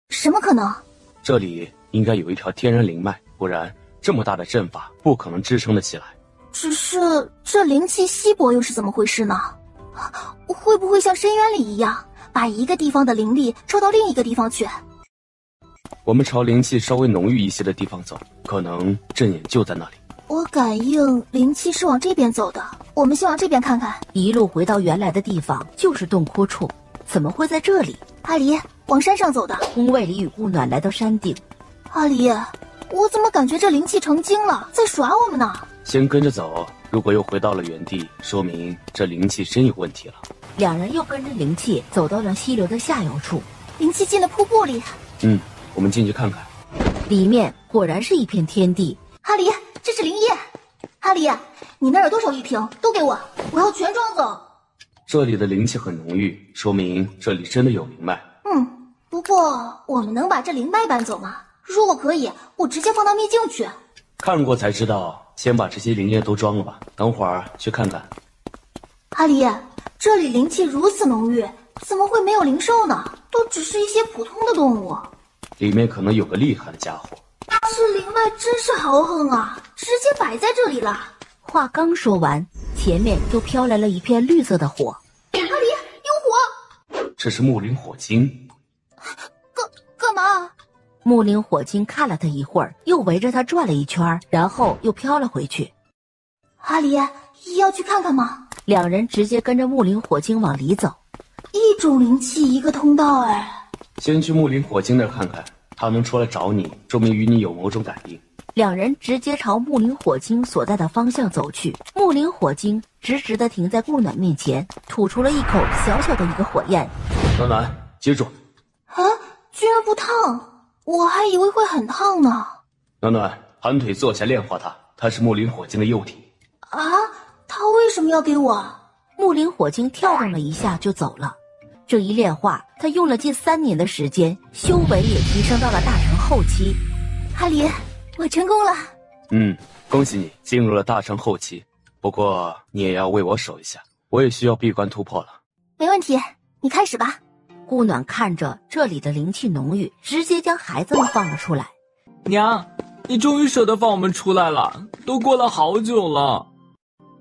Speaker 2: 什么可能？
Speaker 7: 这里应该有一条天然灵脉，不然这么大的阵法不可能支撑得起来。
Speaker 2: 只是这灵气稀薄又是怎么回事呢？会不会像深渊里一样，把一个地方的灵力抽到另一个地方去？
Speaker 7: 我们朝灵气稍微浓郁一些的地方走，可能阵眼就在那里。
Speaker 2: 我感应灵气是往这边走的，我们先往这边看看。
Speaker 1: 一路回到原来的地方，就是洞窟处。怎么会在这里？
Speaker 2: 阿离，往山上走的。
Speaker 1: 宫卫离与顾暖来到山顶。
Speaker 2: 阿离，我怎么感觉这灵气成精了，在耍我们呢？
Speaker 7: 先跟着走，如果又回到了原地，说明这灵气真有问题了。
Speaker 1: 两人又跟着灵气走到了溪流的下游处。
Speaker 2: 灵气进了瀑布里。
Speaker 7: 我们进去看看。
Speaker 1: 里面果然是一片天地。
Speaker 2: 阿离，这是灵液。阿离，你那儿有多少玉瓶？都给我，我要全装走。
Speaker 7: 这里的灵气很浓郁，说明这里真的有灵脉。
Speaker 2: 不过我们能把这灵脉搬走吗？如果可以，我直接放到秘境去。
Speaker 7: 看过才知道，先把这些灵液都装了吧，等会儿去看看。
Speaker 2: 阿离，这里灵气如此浓郁，怎么会没有灵兽呢？都只是一些普通的动物。
Speaker 7: 里面可能有个厉害的家伙。
Speaker 2: 这灵脉真是豪横啊，直接摆在这里了。
Speaker 1: 话刚说完，前面又飘来了一片绿色的火。
Speaker 2: 阿离，有火！
Speaker 7: 这是木灵火晶。
Speaker 2: 干嘛？
Speaker 1: 木灵火晶看了他一会儿，又围着他转了一圈，然后又飘了回去。
Speaker 2: 阿离，要去看看吗？
Speaker 1: 两人直接跟着木灵火晶往里走。
Speaker 2: 一种灵气一个通道哎。
Speaker 7: 先去木灵火晶那儿看看，他能出来找你，说明与你有某种感应。
Speaker 1: 两人直接朝木灵火晶所在的方向走去。木灵火晶直直地停在顾暖面前，吐出了一口小小的一个火焰。
Speaker 7: 暖暖，接住！
Speaker 2: 啊，居然不烫，我还以为会很烫呢。
Speaker 7: 暖暖，盘腿坐下炼化它，它是木灵火晶的幼体。
Speaker 2: 啊，他为什么要给我？
Speaker 1: 木灵火晶跳动了一下就走了。这一炼化，他用了近3年的时间，修为也提升到了大成后期。
Speaker 2: 阿离，我成功了。
Speaker 7: 恭喜你进入了大成后期，不过你也要为我守一下，我也需要闭关突破了。
Speaker 2: 没问题，你开始吧。
Speaker 1: 顾暖看着这里的灵气浓郁，直接将孩子们放了出来。
Speaker 4: 娘，你终于舍得放我们出来了，都过了好久了。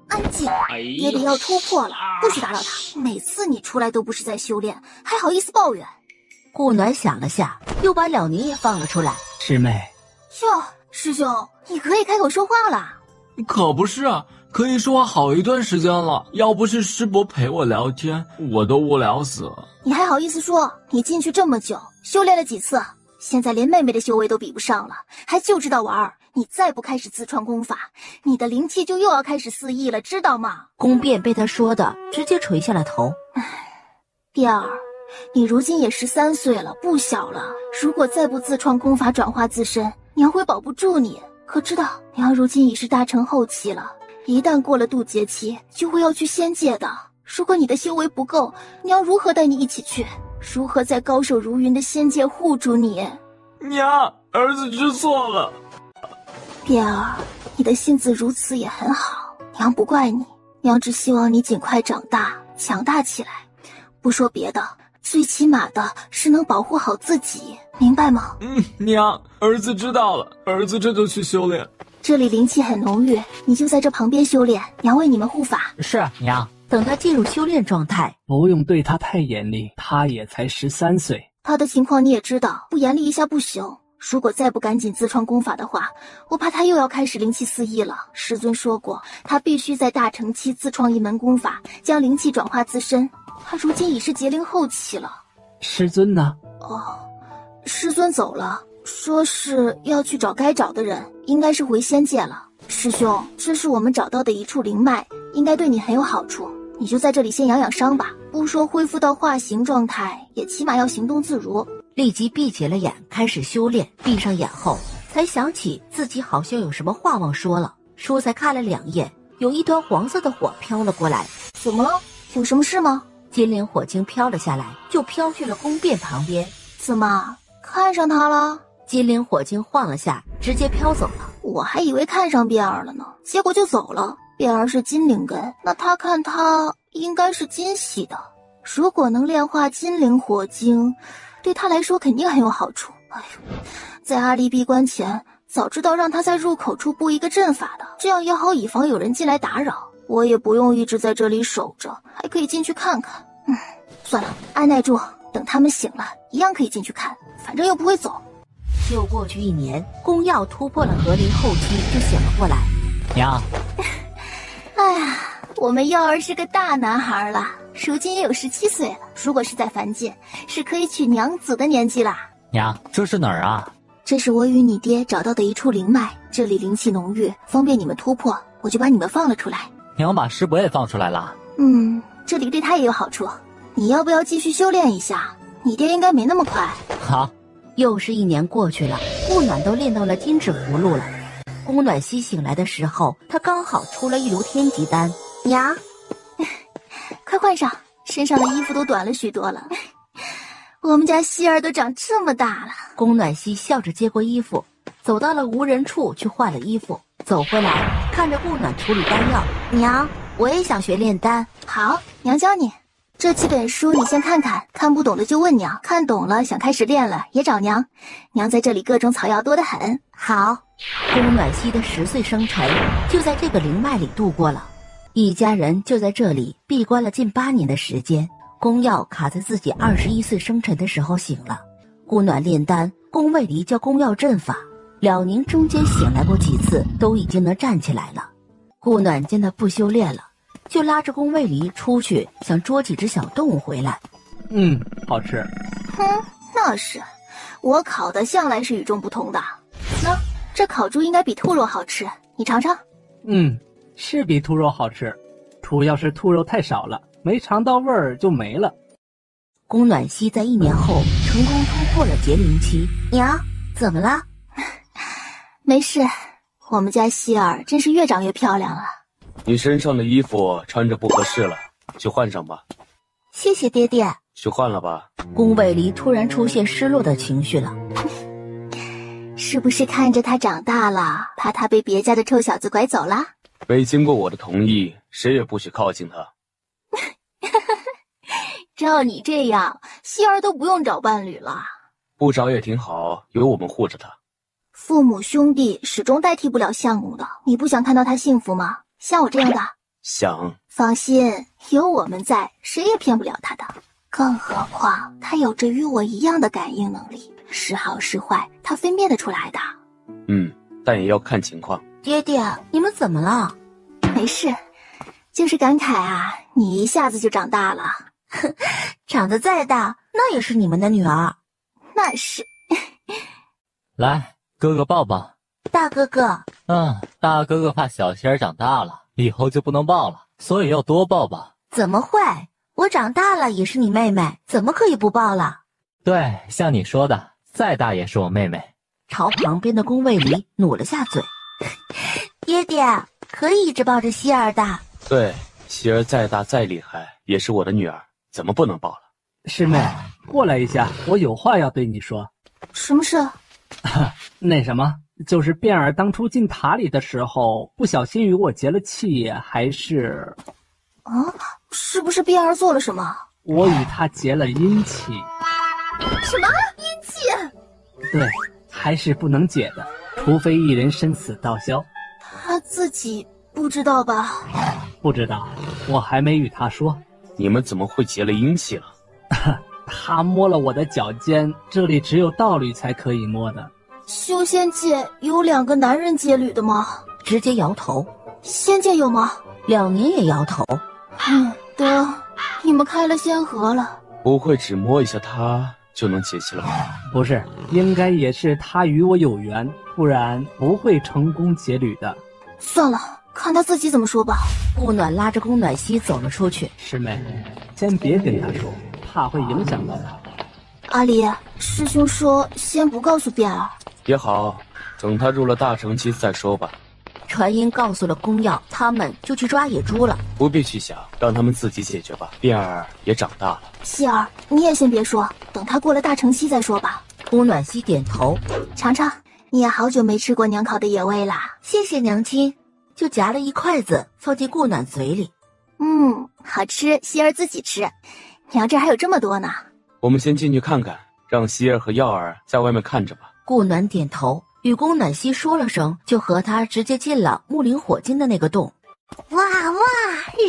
Speaker 2: 安静，爹爹要突破了，不许打扰他。每次你出来都不是在修炼，还好意思抱怨。
Speaker 1: 顾暖想了下，又把了宁也放了出来。
Speaker 6: 师妹，
Speaker 2: 哟，师兄，你可以开口说话了。
Speaker 4: 可不是啊，可以说话好一段时间了，要不是师伯陪我聊天，我都无聊死了。
Speaker 2: 你还好意思说？你进去这么久，修炼了几次？现在连妹妹的修为都比不上了，还就知道玩儿。你再不开始自创功法，你的灵气就又要开始肆意了，知道吗？
Speaker 1: 宫变被他说的直接垂下了头。
Speaker 2: 碧儿，你如今也13岁了，不小了。如果再不自创功法转化自身，娘会保不住你。可知道，娘如今已是大成后期了，一旦过了渡劫期，就会要去仙界的。如果你的修为不够，娘如何带你一起去？如何在高手如云的仙界护住你？
Speaker 4: 娘，儿子知错了。
Speaker 2: 碧儿，你的性子如此也很好，娘不怪你，娘只希望你尽快长大，强大起来。不说别的，最起码的是能保护好自己，明白吗？
Speaker 4: 娘，儿子知道了，儿子这就去修炼。
Speaker 2: 这里灵气很浓郁，你就在这旁边修炼，娘为你们护法。
Speaker 5: 是，娘。
Speaker 1: 等他进入修炼状态，
Speaker 6: 不用对他太严厉，他也才13岁。
Speaker 2: 他的情况你也知道，不严厉一下不行。如果再不赶紧自创功法的话，我怕他又要开始灵气肆意了。师尊说过，他必须在大成期自创一门功法，将灵气转化自身。他如今已是劫灵后期了。
Speaker 6: 师尊呢？
Speaker 2: 师尊走了，说是要去找该找的人，应该是回仙界了。师兄，这是我们找到的一处灵脉，应该对你很有好处。你就在这里先养养伤吧，不说恢复到化形状态，也起码要行动自如。
Speaker 1: 立即闭起了眼，开始修炼。闭上眼后，才想起自己好像有什么话忘说了。书才看了2页，有一团黄色的火飘了过来。
Speaker 2: 怎么了？有什么事吗？
Speaker 1: 金灵火晶飘了下来，就飘去了宫变旁边。
Speaker 2: 怎么看上他了？
Speaker 1: 金灵火晶晃了下，直接飘走了。
Speaker 2: 我还以为看上碧儿了呢，结果就走了。碧儿是金灵根，那他看他应该是金系的。如果能炼化金灵火晶，对他来说肯定很有好处。哎呦，在阿离闭关前，早知道让他在入口处布一个阵法的，这样也好以防有人进来打扰。我也不用一直在这里守着，还可以进去看看。算了，按耐住，等他们醒了，一样可以进去看，反正又不会走。
Speaker 1: 又过去1年，宫耀突破了合灵后期就醒了过来。
Speaker 5: 娘，
Speaker 2: 哎呀，我们耀儿是个大男孩了，如今也有17岁了。如果是在凡界，是可以娶娘子的年纪啦。
Speaker 5: 娘，这是哪儿啊？
Speaker 2: 这是我与你爹找到的一处灵脉，这里灵气浓郁，方便你们突破，我就把你们放了出来。
Speaker 5: 娘把师伯也放出来了。
Speaker 2: 这里对他也有好处。你要不要继续修炼一下？你爹应该没那么快。
Speaker 5: 好。
Speaker 1: 又是1年过去了，顾暖都练到了金指葫芦了。宫暖曦醒来的时候，他刚好出了一炉天级丹。
Speaker 2: 娘，快换上，身上的衣服都短了许多了。我们家希儿都长这么大了。
Speaker 1: 宫暖曦笑着接过衣服，走到了无人处去换了衣服，走回来看着顾暖处理丹药。娘，我也想学炼丹。
Speaker 2: 好，娘教你。这几本书你先看看，看不懂的就问娘，看懂了想开始练了也找娘，娘在这里各种草药多得很。
Speaker 1: 好，宫暖曦的10岁生辰就在这个灵脉里度过了，一家人就在这里闭关了近8年的时间。宫耀卡在自己21岁生辰的时候醒了，顾暖炼丹，宫卫离教宫耀阵法，两宁中间醒来过几次，都已经能站起来了。顾暖见他不修炼了，就拉着宫卫离出去，想捉几只小动物回来。
Speaker 6: 好吃。
Speaker 2: 哼，那是，我烤的向来是与众不同的。那这烤猪应该比兔肉好吃，你尝尝。
Speaker 6: 是比兔肉好吃，主要是兔肉太少了，没尝到味儿就没了。
Speaker 1: 宫暖曦在1年后成功突破了结灵期。娘，怎么了？
Speaker 2: 没事，我们家希儿真是越长越漂亮了。
Speaker 7: 你身上的衣服穿着不合适了，去换上吧。
Speaker 1: 谢谢爹爹。
Speaker 7: 去换了吧。
Speaker 1: 宫卫离突然出现失落的情绪了。
Speaker 2: 是不是看着他长大了，怕他被别家的臭小子拐走了？
Speaker 7: 没经过我的同意，谁也不许靠近他。
Speaker 2: 照你这样，希儿都不用找伴侣了。
Speaker 7: 不找也挺好，有我们护着他。
Speaker 2: 父母兄弟始终代替不了相公的，你不想看到他幸福吗？像我这样的？
Speaker 7: 想。
Speaker 2: 放心，有我们在，谁也骗不了他的。更何况他有着与我一样的感应能力，是好是坏，他分辨得出来的。
Speaker 7: 但也要看情况。
Speaker 1: 爹爹，你们怎么了？
Speaker 2: 没事，就是感慨啊，你一下子就长大了。
Speaker 1: 长得再大，那也是你们的女儿。
Speaker 2: 那是。
Speaker 5: 来，哥哥抱抱。
Speaker 1: 大哥哥。
Speaker 5: 大哥哥怕小希儿长大了，以后就不能抱了，所以要多抱抱。
Speaker 1: 怎么会？我长大了也是你妹妹，怎么可以不抱了？
Speaker 5: 对，像你说的，再大也是我妹妹。
Speaker 1: 朝旁边的宫卫离努了下嘴。爹爹，可以一直抱着希儿的。
Speaker 7: 对，希儿再大再厉害，也是我的女儿，怎么不能抱了？
Speaker 6: 师妹，过来一下，我有话要对你说。
Speaker 2: 什么事？
Speaker 6: 那什么，就是卞儿当初进塔里的时候，不小心与我结了气，还是……
Speaker 2: 是不是卞儿做了什么？
Speaker 6: 我与他结了阴气。
Speaker 2: 什么阴气？
Speaker 6: 对，还是不能解的，除非一人生死道消。
Speaker 2: 他自己不知道吧？
Speaker 6: 不知道，我还没与他说。
Speaker 7: 你们怎么会结了阴气了？
Speaker 6: 他摸了我的脚尖，这里只有道侣才可以摸的。
Speaker 2: 修仙界有2个男人接侣的吗？
Speaker 1: 直接摇头。
Speaker 2: 仙界有吗？
Speaker 1: 两宁也摇头。
Speaker 2: 得，你们开了先河了。
Speaker 7: 不会只摸一下他就能解气了吧？
Speaker 6: 不是，应该也是他与我有缘，不然不会成功结侣的。
Speaker 2: 算了，看他自己怎么说吧。
Speaker 1: 顾暖拉着宫暖曦走了出去。
Speaker 6: 师妹，先别跟他说，怕会影响到他。
Speaker 2: 阿离，师兄说先不告诉卞儿。
Speaker 7: 也好，等他入了大成期再说吧。
Speaker 1: 传音告诉了宫耀，他们就去抓野猪了。
Speaker 7: 不必去想，让他们自己解决吧。卞儿也长大了。
Speaker 2: 希儿，你也先别说，等他过了大成期再说吧。
Speaker 1: 宫暖曦点头。
Speaker 2: 尝尝，你也好久没吃过娘烤的野味啦。
Speaker 1: 谢谢娘亲。就夹了一筷子放进顾暖嘴里。
Speaker 2: 好吃，希儿自己吃。娘这还有这么多呢。
Speaker 7: 我们先进去看看，让希儿和耀儿在外面看着吧。
Speaker 1: 顾暖点头，与宫暖曦说了声，就和他直接进了木灵火晶的那个洞。
Speaker 12: 哇，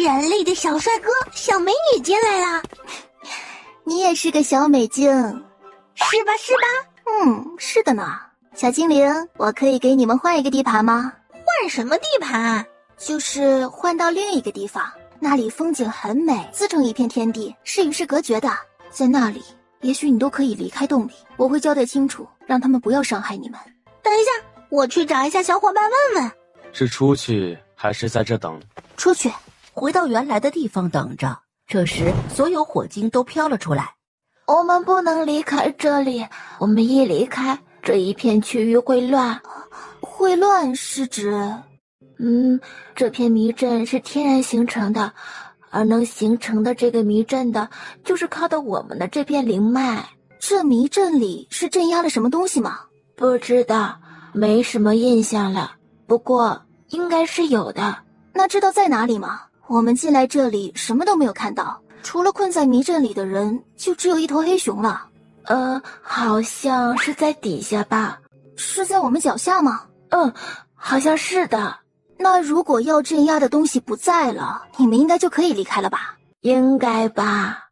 Speaker 12: 人类的小帅哥、小美女进来了。
Speaker 2: 你也是个小美精，
Speaker 12: 是吧？
Speaker 2: 是的呢。小精灵，我可以给你们换一个地盘吗？
Speaker 12: 换什么地盘？
Speaker 2: 就是换到另一个地方，那里风景很美，自成一片天地，是与世隔绝的。在那里，也许你都可以离开洞里，我会交代清楚，让他们不要伤害你们。
Speaker 12: 等一下，我去找一下小伙伴问问。
Speaker 7: 是出去还是在这等？
Speaker 2: 出去，
Speaker 1: 回到原来的地方等着。这时，所有火晶都飘了出来。
Speaker 9: 我们不能离开这里，我们一离开，这一片区域会乱。
Speaker 2: 会乱是指？
Speaker 9: 这片迷阵是天然形成的，而能形成的这个迷阵的，就是靠的我们的这片灵脉。
Speaker 2: 这迷阵里是镇压了什么东西吗？
Speaker 9: 不知道，没什么印象了。不过应该是有的。
Speaker 2: 那知道在哪里吗？我们进来这里什么都没有看到，除了困在迷阵里的人，就只有一头黑熊了。
Speaker 9: 好像是在底下吧？
Speaker 2: 是在我们脚下吗？
Speaker 9: 好像是的。
Speaker 2: 那如果要镇压的东西不在了，你们应该就可以离开了吧？
Speaker 9: 应该吧。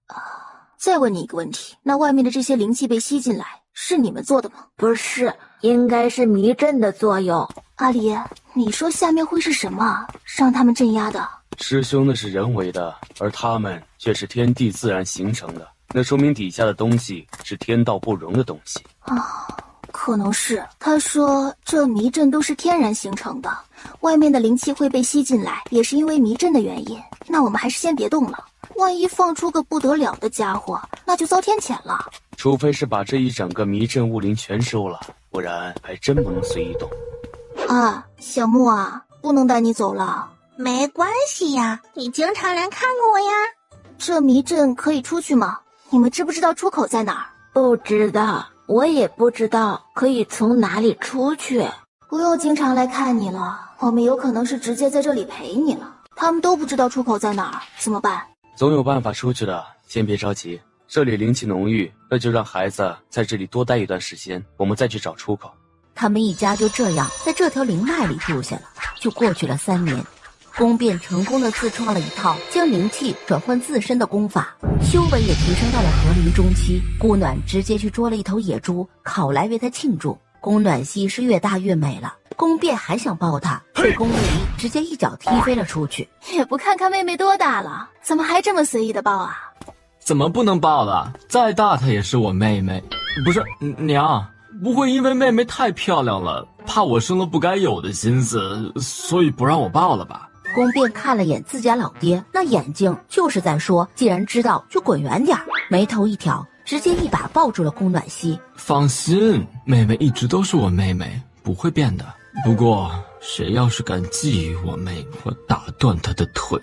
Speaker 2: 再问你一个问题，那外面的这些灵气被吸进来，是你们做的吗？
Speaker 9: 不是，应该是迷阵的作用。
Speaker 2: 阿离，你说下面会是什么让他们镇压的？
Speaker 7: 师兄那是人为的，而他们却是天地自然形成的，那说明底下的东西是天道不容的东西
Speaker 2: 可能是。他说这迷阵都是天然形成的，外面的灵气会被吸进来，也是因为迷阵的原因。那我们还是先别动了，万一放出个不得了的家伙，那就遭天谴了。
Speaker 7: 除非是把这一整个迷阵物灵全收了，不然还真不能随意动。
Speaker 2: 小木啊，不能带你走了。
Speaker 13: 没关系呀，你经常来看我呀。
Speaker 2: 这迷阵可以出去吗？你们知不知道出口在哪儿？
Speaker 9: 不知道，我也不知道可以从哪里出去。
Speaker 2: 不用经常来看你了，我们有可能是直接在这里陪你了。他们都不知道出口在哪儿，怎么办？
Speaker 7: 总有办法出去的，先别着急。这里灵气浓郁，那就让孩子在这里多待一段时间，我们再去找出口。
Speaker 1: 他们一家就这样在这条灵脉里住下了，就过去了3年。宫变成功的自创了一套将灵气转换自身的功法，修为也提升到了合灵中期。顾暖直接去捉了一头野猪，烤来为他庆祝。宫暖溪是越大越美了，宫变还想抱她，被宫卫一直接一脚踢飞了出去。
Speaker 2: 也不看看妹妹多大了，怎么还这么随意的抱啊？
Speaker 4: 怎么不能抱了？再大她也是我妹妹。不是娘，不会因为妹妹太漂亮了，怕我生了不该有的心思，所以不让我抱了吧？
Speaker 1: 宫变看了眼自家老爹，那眼睛就是在说，既然知道就滚远点。眉头一挑，直接一把抱住了宫暖溪。
Speaker 4: 放心，妹妹一直都是我妹妹，不会变的。不过谁要是敢觊觎我妹，我打断她的腿。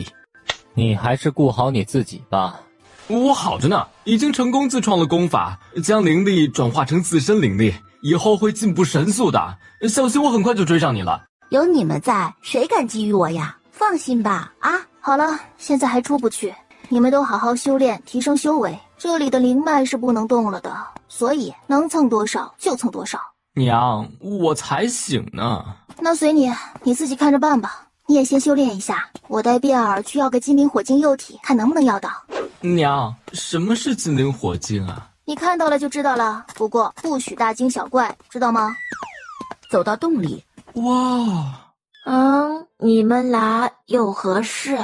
Speaker 5: 你还是顾好你自己吧。
Speaker 4: 我好着呢，已经成功自创了功法，将灵力转化成自身灵力，以后会进步神速的。小心我很快就追上你了。
Speaker 1: 有你们在，谁敢觊觎我呀？放心吧，
Speaker 2: 好了，现在还出不去，你们都好好修炼，提升修为。这里的灵脉是不能动了的，所以能蹭多少就蹭多少。
Speaker 4: 娘，我才醒呢。
Speaker 2: 那随你，你自己看着办吧。你也先修炼一下，我带变儿去要个金灵火晶幼体，看能不能要到。
Speaker 4: 娘，什么是金灵火晶啊？
Speaker 2: 你看到了就知道了，不过不许大惊小怪，知道吗？
Speaker 1: 走到洞里，
Speaker 4: 哇，
Speaker 9: 你们俩有何事？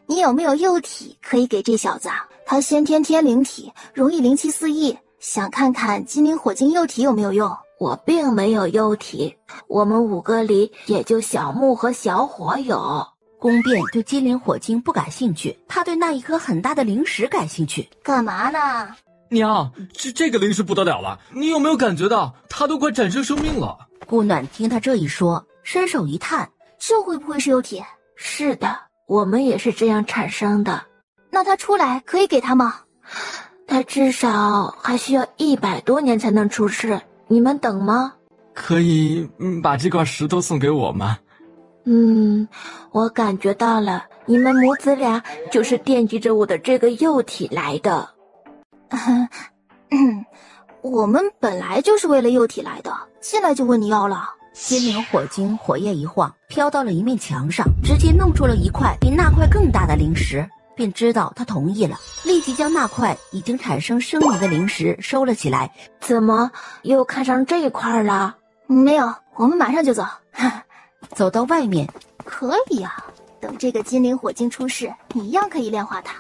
Speaker 2: 你有没有幼体可以给这小子？他先天天灵体，容易灵气四溢，想看看金灵火晶幼体有没有用。
Speaker 9: 我并没有幼体，我们5个里也就小木和小火有。
Speaker 1: 宫变对金灵火晶不感兴趣，他对那一颗很大的灵石感兴趣。
Speaker 2: 干嘛呢？
Speaker 4: 娘，这个灵石不得了了，你有没有感觉到它都快产生生命了？
Speaker 1: 顾暖听他这一说，伸手一探，
Speaker 2: 这会不会是幼体？
Speaker 9: 是的，我们也是这样产生的。
Speaker 2: 那他出来可以给他吗？
Speaker 9: 他至少还需要100多年才能出世，你们等吗？
Speaker 4: 可以把这块石头送给我吗？
Speaker 9: 我感觉到了，你们母子俩就是惦记着我的这个幼体来的。
Speaker 2: 我们本来就是为了幼体来的，进来就问你要了。
Speaker 1: 金灵火晶火焰一晃，飘到了一面墙上，直接弄出了一块比那块更大的灵石，便知道他同意了，立即将那块已经产生生灵的灵石收了起来。
Speaker 9: 怎么又看上这一块了？
Speaker 2: 没有，我们马上就走。
Speaker 1: 走到外面，
Speaker 2: 可以啊，等这个金灵火晶出世，你一样可以炼化它。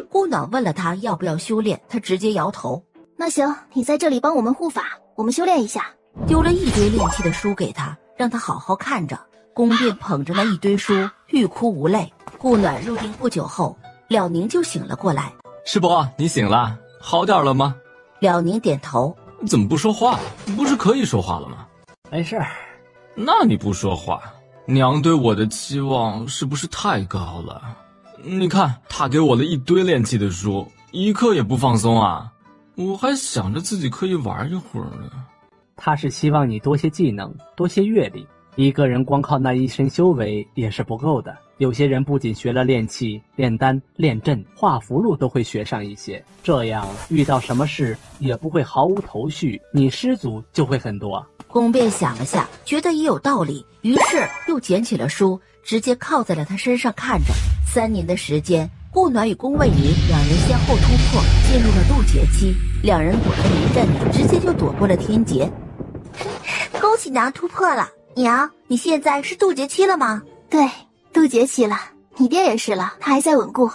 Speaker 1: 顾暖问了他要不要修炼，他直接摇头。
Speaker 2: 那行，你在这里帮我们护法，我们修炼一下。
Speaker 1: 丢了一堆炼气的书给他，让他好好看着。宫变捧着那一堆书，欲哭无泪。顾暖入定不久后，了宁就醒了过来。
Speaker 4: 师伯，你醒了，好点了吗？
Speaker 1: 了宁点头。
Speaker 4: 怎么不说话？不是可以说话了吗？
Speaker 6: 没事。
Speaker 4: 那你不说话，娘对我的期望是不是太高了？你看，他给我了一堆炼气的书，一刻也不放松啊！我还想着自己可以玩一会儿呢。
Speaker 6: 他是希望你多些技能，多些阅历，一个人光靠那一身修为也是不够的。有些人不仅学了炼气、炼丹、炼阵，画符箓都会学上一些，这样遇到什么事也不会毫无头绪，你失足就会很多。
Speaker 1: 宫变想了下，觉得也有道理，于是又捡起了书，直接靠在了他身上看着。3年的时间，顾暖与宫卫离两人先后突破，进入了渡劫期。两人躲在迷阵里，直接就躲过了天劫。恭喜娘突破了！娘，你现在是渡劫期了吗？
Speaker 2: 对，渡劫期了。你爹也是了，他还在稳固。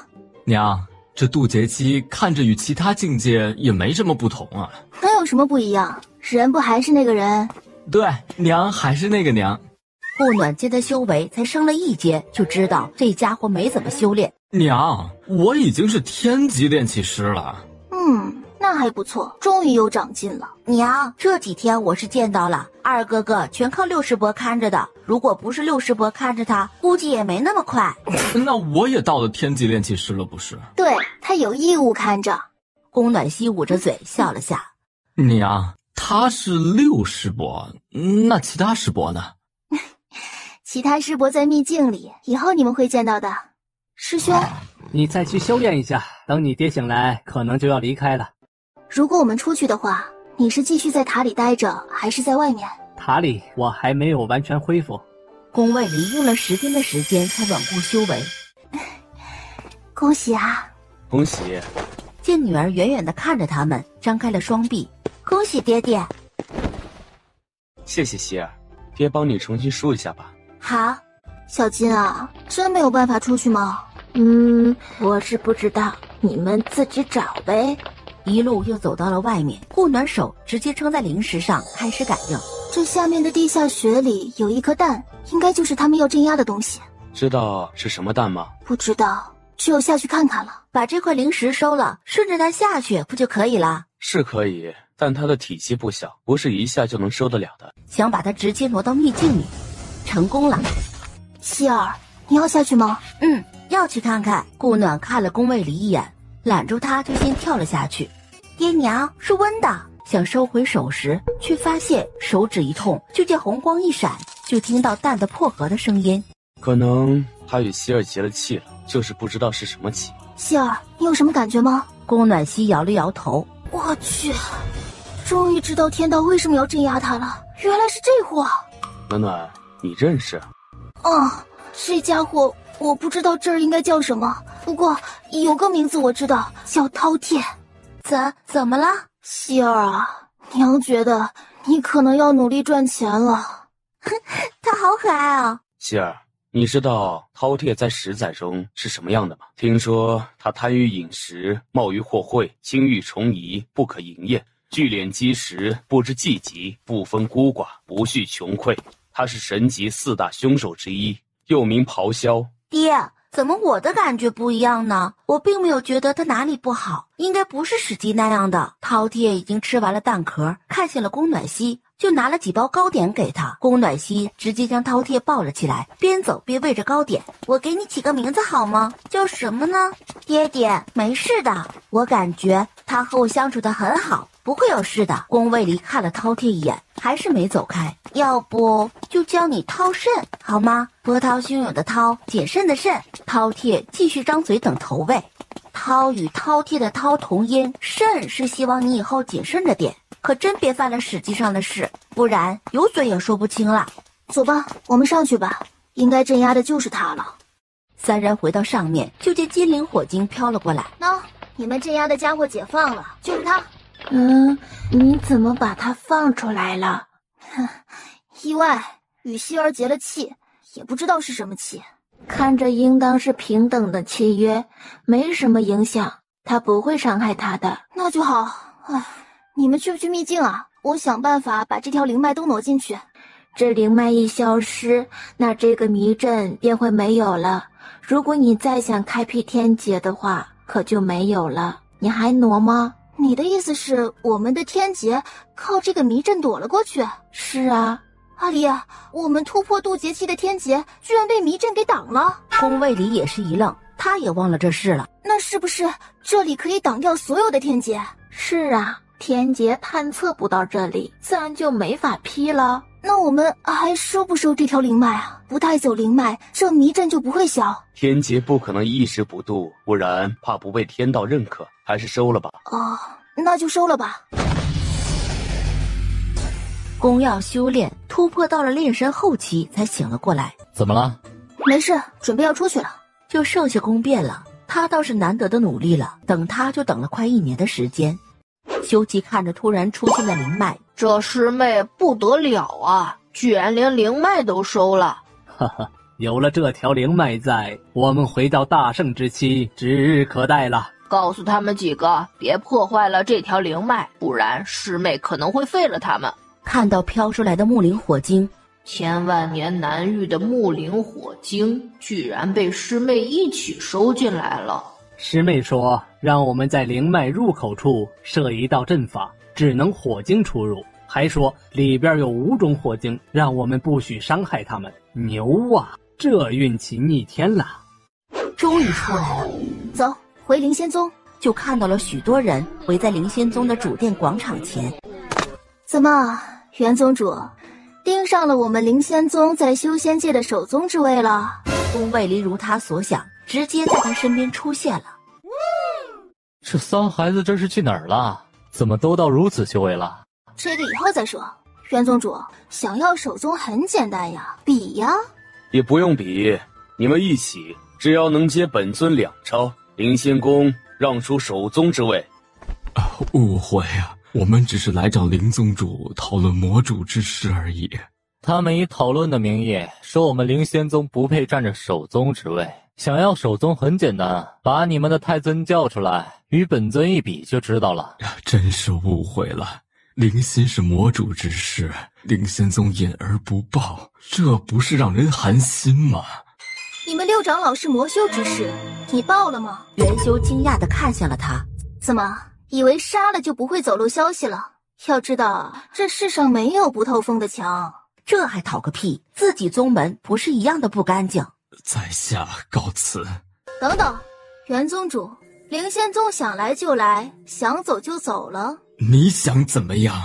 Speaker 4: 娘，这渡劫期看着与其他境界也没什么不同啊。
Speaker 2: 能有什么不一样？人不还是那个人？
Speaker 4: 对，娘还是那个娘。
Speaker 1: 顾暖见他修为才升了1阶，就知道这家伙没怎么修炼。
Speaker 4: 娘，我已经是天级炼气师了。
Speaker 2: 那还不错，终于有长进了。
Speaker 1: 娘，这几天我是见到了二哥哥全靠六师伯看着的，如果不是六师伯看着他，估计也没那么快。
Speaker 4: 那我也到了天级炼气师了，不是？
Speaker 2: 对，他有义务看着。
Speaker 1: 宫暖熙捂着嘴笑了下。
Speaker 4: 娘，他是六师伯，那其他师伯呢？
Speaker 2: 其他师伯在秘境里，以后你们会见到的。师兄，
Speaker 6: 你再去修炼一下，等你爹醒来，可能就要离开了。
Speaker 2: 如果我们出去的话，你是继续在塔里待着，还是在外面？
Speaker 6: 塔里我还没有完全恢复。
Speaker 1: 宫卫离用了10天的时间才稳固修为。
Speaker 2: 恭喜啊！
Speaker 7: 恭喜！
Speaker 1: 见女儿远远地看着他们，张开了双臂。恭喜爹爹！
Speaker 7: 谢谢希儿，爹帮你重新梳一下吧。
Speaker 1: 好。
Speaker 2: 小金啊，真没有办法出去吗？
Speaker 9: 我是不知道，你们自己找呗。
Speaker 1: 一路又走到了外面，顾暖手直接撑在灵石上，开始感应。
Speaker 2: 这下面的地下穴里有一颗蛋，应该就是他们要镇压的东西。
Speaker 7: 知道是什么蛋吗？
Speaker 2: 不知道，只有下去看看了。
Speaker 1: 把这块灵石收了，顺着它下去不就可以了？
Speaker 7: 是可以，但它的体积不小，不是一下就能收得了的。
Speaker 1: 想把它直接挪到秘境里，成功了。
Speaker 2: 希儿，你要下去吗？
Speaker 1: 要去看看。顾暖看了宫卫离一眼，揽住他就先跳了下去。爹娘，是温的。想收回手时，却发现手指一痛，就见红光一闪，就听到蛋的破壳的声音。
Speaker 7: 可能他与希儿结了气了，就是不知道是什么气。
Speaker 2: 希儿，你有什么感觉吗？
Speaker 1: 宫暖熙摇了摇头。
Speaker 2: 我去，终于知道天道为什么要镇压他了，原来是这货。
Speaker 7: 暖暖，你认识？
Speaker 2: 这家伙我不知道这儿应该叫什么，不过有个名字我知道，叫饕餮。
Speaker 1: 怎么了？
Speaker 2: 希儿啊，娘觉得你可能要努力赚钱了。
Speaker 1: 他好可爱啊！
Speaker 7: 希儿，你知道饕餮在10载中是什么样的吗？听说他贪于饮食，冒于祸秽，轻欲重移，不可营业，聚敛积食，不知济急，不分孤寡，不恤穷匮。他是神级4大凶手之一，又名咆哮。
Speaker 1: 爹，怎么我的感觉不一样呢？我并没有觉得他哪里不好，应该不是史记那样的。饕餮已经吃完了蛋壳，看见了宫暖熙，就拿了几包糕点给他。宫暖熙直接将饕餮抱了起来，边走边喂着糕点。我给你起个名字好吗？叫什么呢？爹爹，没事的，我感觉他和我相处得很好，不会有事的。宫卫离看了饕餮一眼，还是没走开。要不就叫你饕慎好吗？波涛汹涌的涛，谨慎的慎。饕餮继续张嘴等投喂。涛与饕餮的涛同音，慎是希望你以后谨慎着点，可真别犯了史记上的事，不然有嘴也说不清了。
Speaker 2: 走吧，我们上去吧，应该镇压的就是他了。
Speaker 1: 3人回到上面，就见金灵火精飘了过来。
Speaker 2: 你们镇压的家伙解放了，就是他。
Speaker 9: 你怎么把他放出来了？
Speaker 2: 意外，与希儿结了气，也不知道是什么气。
Speaker 9: 看着应当是平等的契约，没什么影响，他不会伤害他的。
Speaker 2: 那就好。你们去不去秘境啊？我想办法把这条灵脉都挪进去。
Speaker 9: 这灵脉一消失，那这个迷阵便会没有了。如果你再想开辟天劫的话，可就没有了。你还挪吗？
Speaker 2: 你的意思是我们的天劫靠这个迷阵躲了过去？
Speaker 9: 是啊。
Speaker 2: 阿离，我们突破渡劫期的天劫居然被迷阵给挡了。
Speaker 1: 宫卫离也是一愣，他也忘了这事了。
Speaker 2: 那是不是这里可以挡掉所有的天劫？
Speaker 9: 是啊，天劫探测不到这里，自然就没法劈了。
Speaker 2: 那我们还收不收这条灵脉啊？不带走灵脉，这迷阵就不会消。
Speaker 7: 天劫不可能一时不渡，不然怕不被天道认可，还是收了吧。
Speaker 2: 哦，那就收了吧。
Speaker 1: 宫耀修炼突破到了炼神后期，才醒了过来。
Speaker 5: 怎么了？
Speaker 2: 没事，准备要出去了。
Speaker 1: 就剩下宫变了，他倒是难得的努力了，等他就等了快1年的时间。修齐看着突然出现的灵脉，
Speaker 9: 这师妹不得了啊，居然连灵脉都收了。
Speaker 6: 哈哈，有了这条灵脉在，我们回到大圣之期指日可待了。
Speaker 9: 告诉他们几个别破坏了这条灵脉，不然师妹可能会废了他们。
Speaker 1: 看到飘出来的木灵火晶，
Speaker 9: 千万年难遇的木灵火晶居然被师妹一起收进来了。
Speaker 6: 师妹说让我们在灵脉入口处设一道阵法，只能火晶出入，还说里边有5种火晶，让我们不许伤害他们。牛啊，这运气逆天了。
Speaker 1: 终于出来了，
Speaker 2: 走回灵仙宗。
Speaker 1: 就看到了许多人围在灵仙宗的主殿广场前。
Speaker 2: 怎么，元宗主盯上了我们灵仙宗在修仙界的首宗之位了？
Speaker 1: 宫卫离如他所想，直接在他身边出现了。
Speaker 5: 这仨孩子这是去哪儿了？怎么都到如此修为了？
Speaker 2: 这个以后再说。元宗主想要首宗很简单呀，比呀。
Speaker 7: 也不用比，你们一起，只要能接本尊2招，灵仙宫让出首宗之位。
Speaker 4: 误会啊，我们只是来找灵宗主讨论魔主之事而已。
Speaker 5: 他们以讨论的名义说我们灵仙宗不配占着首宗之位，想要首宗很简单，把你们的太尊叫出来，与本尊一比就知道了。
Speaker 4: 真是误会了，灵仙是魔主之事，灵仙宗隐而不报，这不是让人寒心吗？
Speaker 2: 你们六长老是魔修之士，你报了吗？
Speaker 1: 元修惊讶地看向了他。
Speaker 2: 怎么，以为杀了就不会走漏消息了？要知道，这世上没有不透风的墙。
Speaker 1: 这还讨个屁，自己宗门不是一样的不干净。
Speaker 4: 在下告辞。
Speaker 2: 等等，元宗主，灵仙宗想来就来，想走就走了。
Speaker 4: 你想怎么样？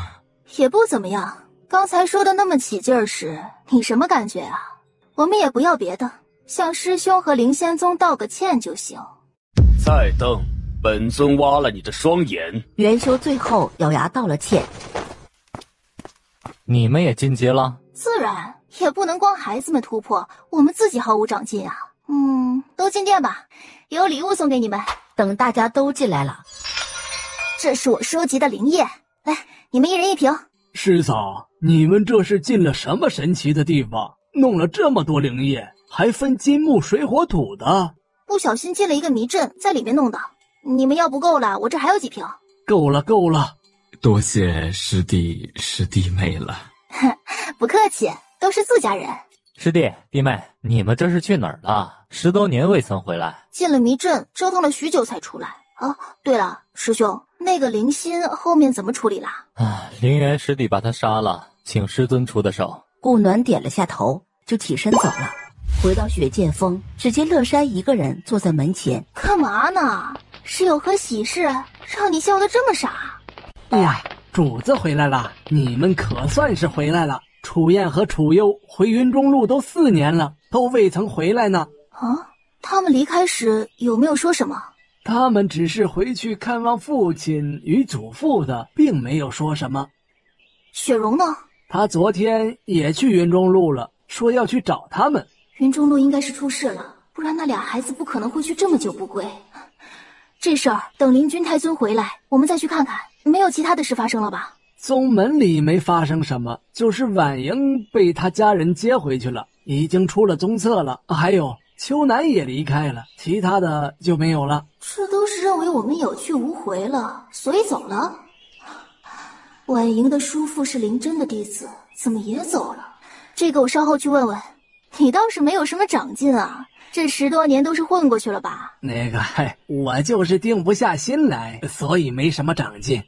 Speaker 2: 也不怎么样。刚才说的那么起劲儿时，你什么感觉啊？我们也不要别的，向师兄和灵仙宗道个歉就行。
Speaker 7: 再瞪，本尊挖了你的双眼。
Speaker 1: 元修最后咬牙道了歉。
Speaker 5: 你们也进阶了？
Speaker 2: 自然，也不能光孩子们突破，我们自己毫无长进啊。都进殿吧，有礼物送给你们。
Speaker 1: 等大家都进来了，
Speaker 2: 这是我收集的灵液，来，你们一人1瓶。
Speaker 6: 师嫂，你们这是进了什么神奇的地方？弄了这么多灵液，还分金木水火土的？
Speaker 2: 不小心进了一个迷阵，在里面弄的。你们要不够了，我这还有几瓶。
Speaker 6: 够了够了，
Speaker 4: 多谢师弟师弟妹了。
Speaker 2: 不客气，都是自家人。
Speaker 5: 师弟弟妹，你们这是去哪儿了？10多年未曾回来。
Speaker 2: 进了迷阵，折腾了许久才出来。哦，对了，师兄，那个灵心后面怎么处理啦？
Speaker 5: 灵元师弟把他杀了，请师尊出的手。
Speaker 1: 顾暖点了下头，就起身走了。回到雪剑峰，只见乐山一个人坐在门前。
Speaker 2: 干嘛呢？是有何喜事让你笑得这么傻？
Speaker 6: 哎呀，主子回来了，你们可算是回来了。楚燕和楚幽回云中路都4年了，都未曾回来呢。
Speaker 2: 啊，他们离开时有没有说什么？
Speaker 6: 他们只是回去看望父亲与祖父的，并没有说什么。
Speaker 2: 雪蓉呢？
Speaker 6: 他昨天也去云中路了，说要去找他们。
Speaker 2: 云中路应该是出事了，不然那俩孩子不可能会去这么久不归。这事儿等灵君太尊回来，我们再去看看。没有其他的事发生了吧？
Speaker 6: 宗门里没发生什么，就是婉莹被他家人接回去了，已经出了宗册了。还有秋楠也离开了，其他的就没有了。
Speaker 2: 这都是认为我们有去无回了，所以走了。婉莹的叔父是灵真的弟子，怎么也走了？这个我稍后去问问。你倒是没有什么长进啊，这10多年都是混过去了吧？
Speaker 6: 我就是定不下心来，所以没什么长进。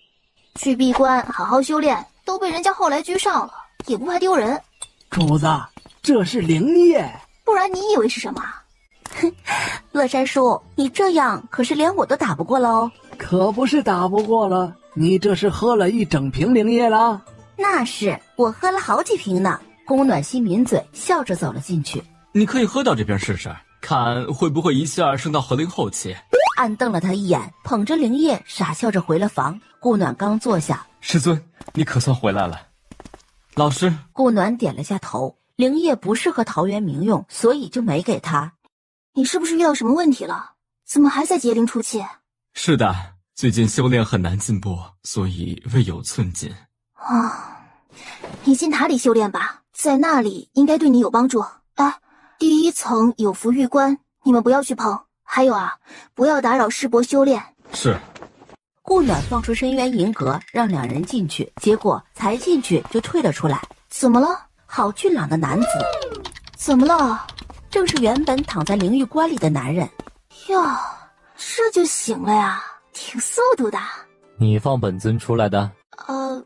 Speaker 2: 去闭关好好修炼，都被人家后来居上了，也不怕丢人。
Speaker 6: 主子，这是灵液，
Speaker 2: 不然你以为是什么？
Speaker 1: 乐山叔，你这样可是连我都打不过喽。
Speaker 6: 可不是打不过了，你这是喝了1整瓶灵液了。
Speaker 1: 那是，我喝了好几瓶呢。宫暖心抿嘴，笑着走了进去。
Speaker 4: 你可以喝掉这瓶试试，看会不会一下升到和灵后期。
Speaker 1: 暗瞪了他一眼，捧着灵液傻笑着回了房。顾暖刚坐下，
Speaker 4: 师尊，你可算回来了。老师，
Speaker 1: 顾暖点了下头。灵液不适合陶渊明用，所以就没给他。
Speaker 2: 你是不是遇到什么问题了？怎么还在结灵出气？
Speaker 4: 是的，最近修炼很难进步，所以未有寸进。
Speaker 2: 你进塔里修炼吧，在那里应该对你有帮助。哎，第1层有符玉棺，你们不要去碰。还有啊，不要打扰师伯修炼。
Speaker 4: 是。
Speaker 1: 顾暖放出深渊银阁，让两人进去，结果才进去就退了出来。
Speaker 2: 怎么了？
Speaker 1: 好俊朗的男子。
Speaker 2: 怎么了？
Speaker 1: 正是原本躺在灵玉棺里的男人。
Speaker 2: 哟，这就醒了呀，挺速度的。
Speaker 5: 你放本尊出来的？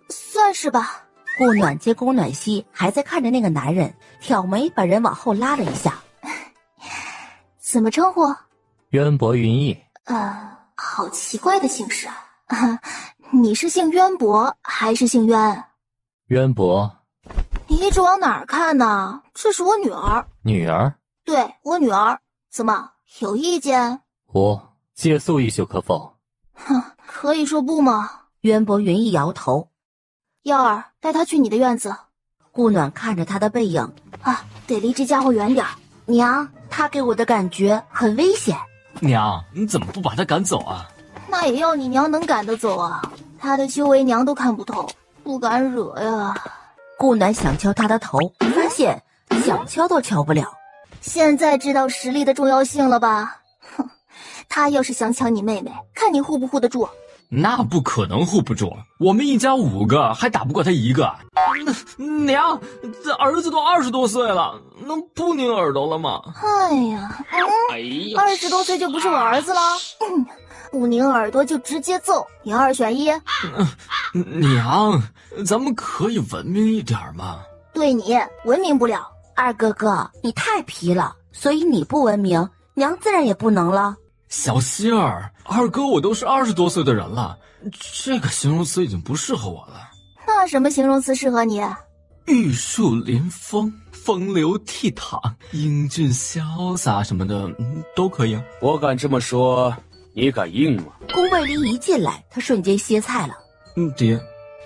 Speaker 2: 算是吧。
Speaker 1: 顾暖接宫暖溪，还在看着那个男人，挑眉把人往后拉了一下。
Speaker 2: 怎么称呼？
Speaker 5: 渊博云逸。
Speaker 2: 好奇怪的姓氏啊！你是姓渊博还是姓渊？
Speaker 5: 渊博。
Speaker 2: 你一直往哪儿看呢？这是我女儿。
Speaker 5: 女儿？
Speaker 2: 对，我女儿。怎么，有意见？
Speaker 5: 无，借宿一宿可否？
Speaker 2: 哼，可以说不吗？
Speaker 1: 渊博云逸摇头。
Speaker 2: 耀儿，带他去你的院子。
Speaker 1: 顾暖看着他的背影，
Speaker 2: 得离这家伙远点儿。
Speaker 1: 娘，他给我的感觉很危险。
Speaker 4: 娘，你怎么不把他赶走啊？
Speaker 2: 那也要你娘能赶得走啊！他的修为娘都看不透，不敢惹呀。
Speaker 1: 顾暖想敲他的头，发现想敲都敲不了。
Speaker 2: 现在知道实力的重要性了吧？哼，他要是想抢你妹妹，看你护不护得住。
Speaker 4: 那不可能护不住，我们一家5个还打不过他1个。娘，这儿子都20多岁了，能不拧耳朵了吗？
Speaker 2: 哎呀，20多岁就不是我儿子了。不拧耳朵就直接揍，你2选1。
Speaker 4: 娘，咱们可以文明一点吗？
Speaker 2: 对你文明不了。
Speaker 1: 二哥哥，你太皮了，所以你不文明，娘自然也不能了。
Speaker 4: 小希儿，二哥我都是20多岁的人了，这个形容词已经不适合我了。
Speaker 2: 那什么形容词适合你？
Speaker 4: 玉树临风，风流倜傥，英俊潇洒什么的，都可以。
Speaker 7: 我敢这么说，你敢应吗？
Speaker 1: 宫卫林一进来，他瞬间歇菜了。
Speaker 4: 爹。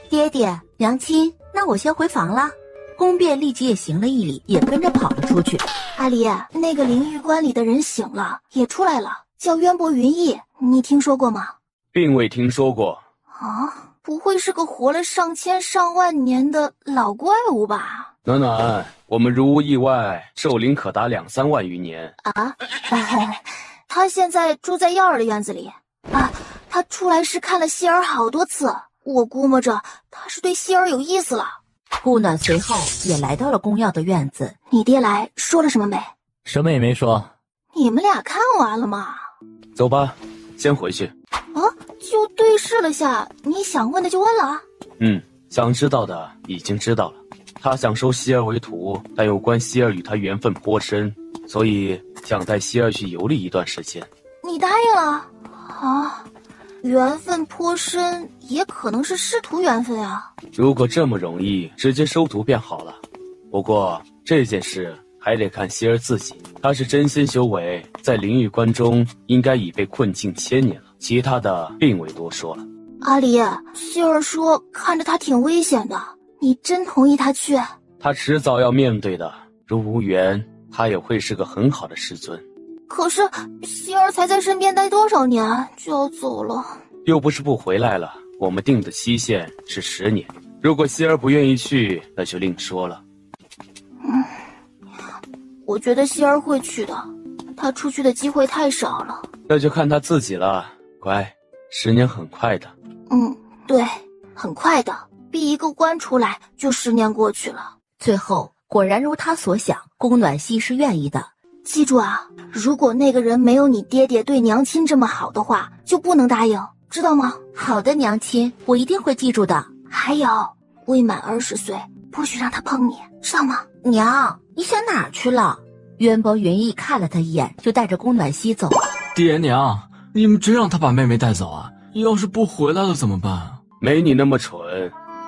Speaker 1: 爹爹，娘亲，那我先回房了。宫变立即也行了一礼，也跟着跑了出去。
Speaker 2: 阿离，那个灵玉棺里的人醒了，也出来了，叫渊博云逸，你听说过吗？
Speaker 7: 并未听说过。
Speaker 2: 啊，不会是个活了上千上万年的老怪物吧？
Speaker 7: 暖暖，我们如无意外，寿龄可达2、3万余年。
Speaker 2: 他现在住在耀儿的院子里。他出来时看了希儿好多次，我估摸着他是对希儿有意思了。
Speaker 1: 顾暖随后也来到了宫耀的院子。
Speaker 2: 你爹来说了什么没？
Speaker 5: 什么也没说。
Speaker 2: 你们俩看完了吗？
Speaker 7: 走吧，先回去。
Speaker 2: 就对视了下，你想问的就问了啊。
Speaker 7: 想知道的已经知道了。他想收希儿为徒，但有关希儿与他缘分颇深，所以想带希儿去游历一段时间。
Speaker 2: 你答应了？缘分颇深，也可能是师徒缘分啊。
Speaker 7: 如果这么容易，直接收徒便好了。不过这件事还得看希儿自己，她是真仙修为，在灵玉关中应该已被困境1000年了，其他的并未多说了。
Speaker 2: 阿离，希儿说看着他挺危险的，你真同意他去？
Speaker 7: 他迟早要面对的，如无缘，他也会是个很好的师尊。
Speaker 2: 可是希儿才在身边待多少年就要走了？
Speaker 7: 又不是不回来了，我们定的期限是10年。如果希儿不愿意去，那就另说了。
Speaker 2: 我觉得希儿会去的，他出去的机会太少了。
Speaker 7: 这就看他自己了。乖，10年很快的。
Speaker 2: 对，很快的，闭一个关出来就10年过去了。
Speaker 1: 最后果然如他所想，宫暖溪是愿意的。
Speaker 2: 记住啊，如果那个人没有你爹爹对娘亲这么好的话，就不能答应，知道吗？
Speaker 1: 好的，娘亲，我一定会记住的。
Speaker 2: 还有，未满20岁，不许让他碰你，知道吗？
Speaker 1: 娘，你想哪儿去了？渊博云逸看了他一眼，就带着宫暖溪走了。
Speaker 4: 爹娘，你们真让他把妹妹带走啊？要是不回来了怎么办？
Speaker 7: 没你那么蠢。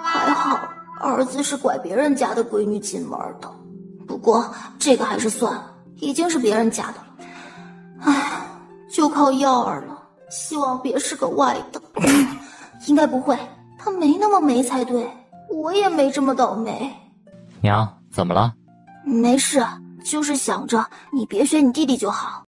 Speaker 2: 还好儿子是拐别人家的闺女进门的，不过这个还是算了，已经是别人家的了。唉，就靠耀儿了，希望别是个外的。应该不会，他没那么没才对，我也没这么倒霉。
Speaker 5: 娘，怎么了？
Speaker 2: 没事，就是想着你别学你弟弟就好。